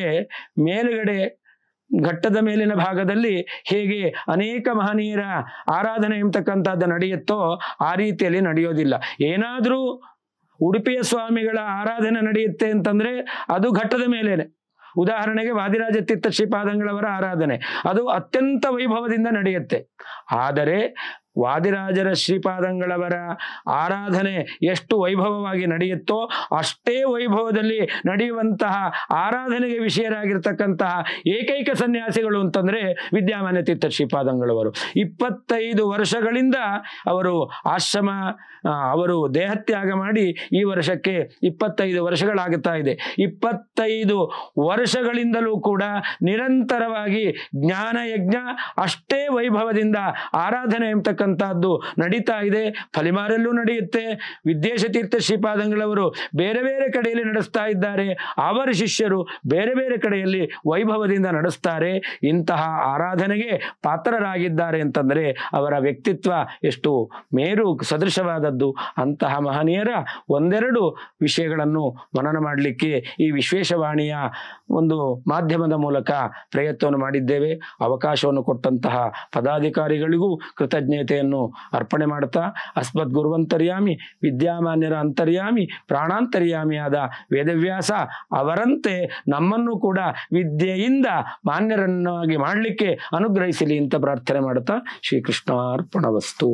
[SPEAKER 2] ಮೇಲುಗಡೆ ಘಟ್ಟದ ಮೇಲಿನ ಭಾಗದಲ್ಲಿ ಹೇಗೆ ಅನೇಕ ಮಹನೀಯರ ಆರಾಧನೆ ಎಂಬತಕ್ಕಂಥದ್ದು ನಡೆಯುತ್ತೋ ಆ ರೀತಿಯಲ್ಲಿ ನಡೆಯೋದಿಲ್ಲ. ಏನಾದರೂ ಉಡುಪಿಯ ಸ್ವಾಮಿಗಳ ಆರಾಧನೆ ನಡೆಯುತ್ತೆ ಅಂತಂದ್ರೆ ಅದು ಘಟ್ಟದ ಮೇಲೇನೆ. ಉದಾಹರಣೆಗೆ ವಾದಿರಾಜ ತೀರ್ಥ ಶ್ರೀಪಾದಂಗಳವರ ಆರಾಧನೆ ಅದು ಅತ್ಯಂತ ವೈಭವದಿಂದ ನಡೆಯುತ್ತೆ. ಆದರೆ ವಾದಿರಾಜರ ಶ್ರೀಪಾದಂಗಳವರ ಆರಾಧನೆ ಎಷ್ಟು ವೈಭವವಾಗಿ ನಡೆಯುತ್ತೋ ಅಷ್ಟೇ ವೈಭವದಲ್ಲಿ ನಡೆಯುವಂತಹ ಆರಾಧನೆಗೆ ವಿಷಯರಾಗಿರ್ತಕ್ಕಂತಹ ಏಕೈಕ ಸನ್ಯಾಸಿಗಳು ಅಂತಂದ್ರೆ ವಿದ್ಯಾಮಾನ್ಯ ತೀರ್ಥ ಶ್ರೀಪಾದಂಗಳವರು. 25 ವರ್ಷಗಳಿಂದ ಅವರು ಆಶ್ರಮ ಅವರು ದೇಹತ್ಯಾಗ ಮಾಡಿ ಈ ವರ್ಷಕ್ಕೆ 25 ವರ್ಷಗಳಾಗುತ್ತಾ ಇದೆ. 25 ವರ್ಷಗಳಿಂದಲೂ ಕೂಡ ನಿರಂತರವಾಗಿ ಜ್ಞಾನ ಯಜ್ಞ ಅಷ್ಟೇ ವೈಭವದಿಂದ ಆರಾಧನೆ ಎಂಬತಕ್ಕಂಥದ್ದು ನಡೀತಾ ಇದೆ. ಫಲಿಮಾರಲ್ಲೂ ನಡೆಯುತ್ತೆ. ವಿದ್ಯೇಶ ತೀರ್ಥ ಶ್ರೀಪಾದಂಗಳವರು ಬೇರೆ ಬೇರೆ ಕಡೆಯಲ್ಲಿ ನಡೆಸ್ತಾ ಇದ್ದಾರೆ. ಅವರ ಶಿಷ್ಯರು ಬೇರೆ ಬೇರೆ ಕಡೆಯಲ್ಲಿ ವೈಭವದಿಂದ ನಡೆಸ್ತಾರೆ. ಇಂತಹ ಆರಾಧನೆಗೆ ಪಾತ್ರರಾಗಿದ್ದಾರೆ ಅಂತಂದರೆ ಅವರ ವ್ಯಕ್ತಿತ್ವ ಎಷ್ಟು ಮೇರು ಸದೃಶವಾದದ್ದು. ಅಂತಹ ಮಹನೀಯರ ಒಂದೆರಡು ವಿಷಯಗಳನ್ನು ಮನನ ಮಾಡಲಿಕ್ಕೆ ಈ ವಿಶ್ವೇಶವಾಣಿಯ ಒಂದು ಮಾಧ್ಯಮದ ಮೂಲಕ ಪ್ರಯತ್ನವನ್ನು ಮಾಡಿದ್ದೇವೆ. ಅವಕಾಶವನ್ನು ಕೊಟ್ಟಂತಹ ಪದಾಧಿಕಾರಿಗಳಿಗೂ ಕೃತಜ್ಞತೆಯನ್ನು ಅರ್ಪಣೆ ಮಾಡುತ್ತಾ, ಅಸ್ಮದ್ ಗುರುವಂತರ್ಯಾಮಿ ವಿದ್ಯಾಮಾನ್ಯರ ಅಂತರ್ಯಾಮಿ ಪ್ರಾಣಾಂತರ್ಯಾಮಿಯಾದ ವೇದವ್ಯಾಸ ಅವರಂತೆ ನಮ್ಮನ್ನು ಕೂಡ ವಿದ್ಯೆಯಿಂದ ಮಾನ್ಯರನ್ನಾಗಿ ಮಾಡಲಿಕ್ಕೆ ಅನುಗ್ರಹಿಸಲಿ ಅಂತ ಪ್ರಾರ್ಥನೆ ಮಾಡುತ್ತಾ ಶ್ರೀಕೃಷ್ಣಾರ್ಪಣವಸ್ತು.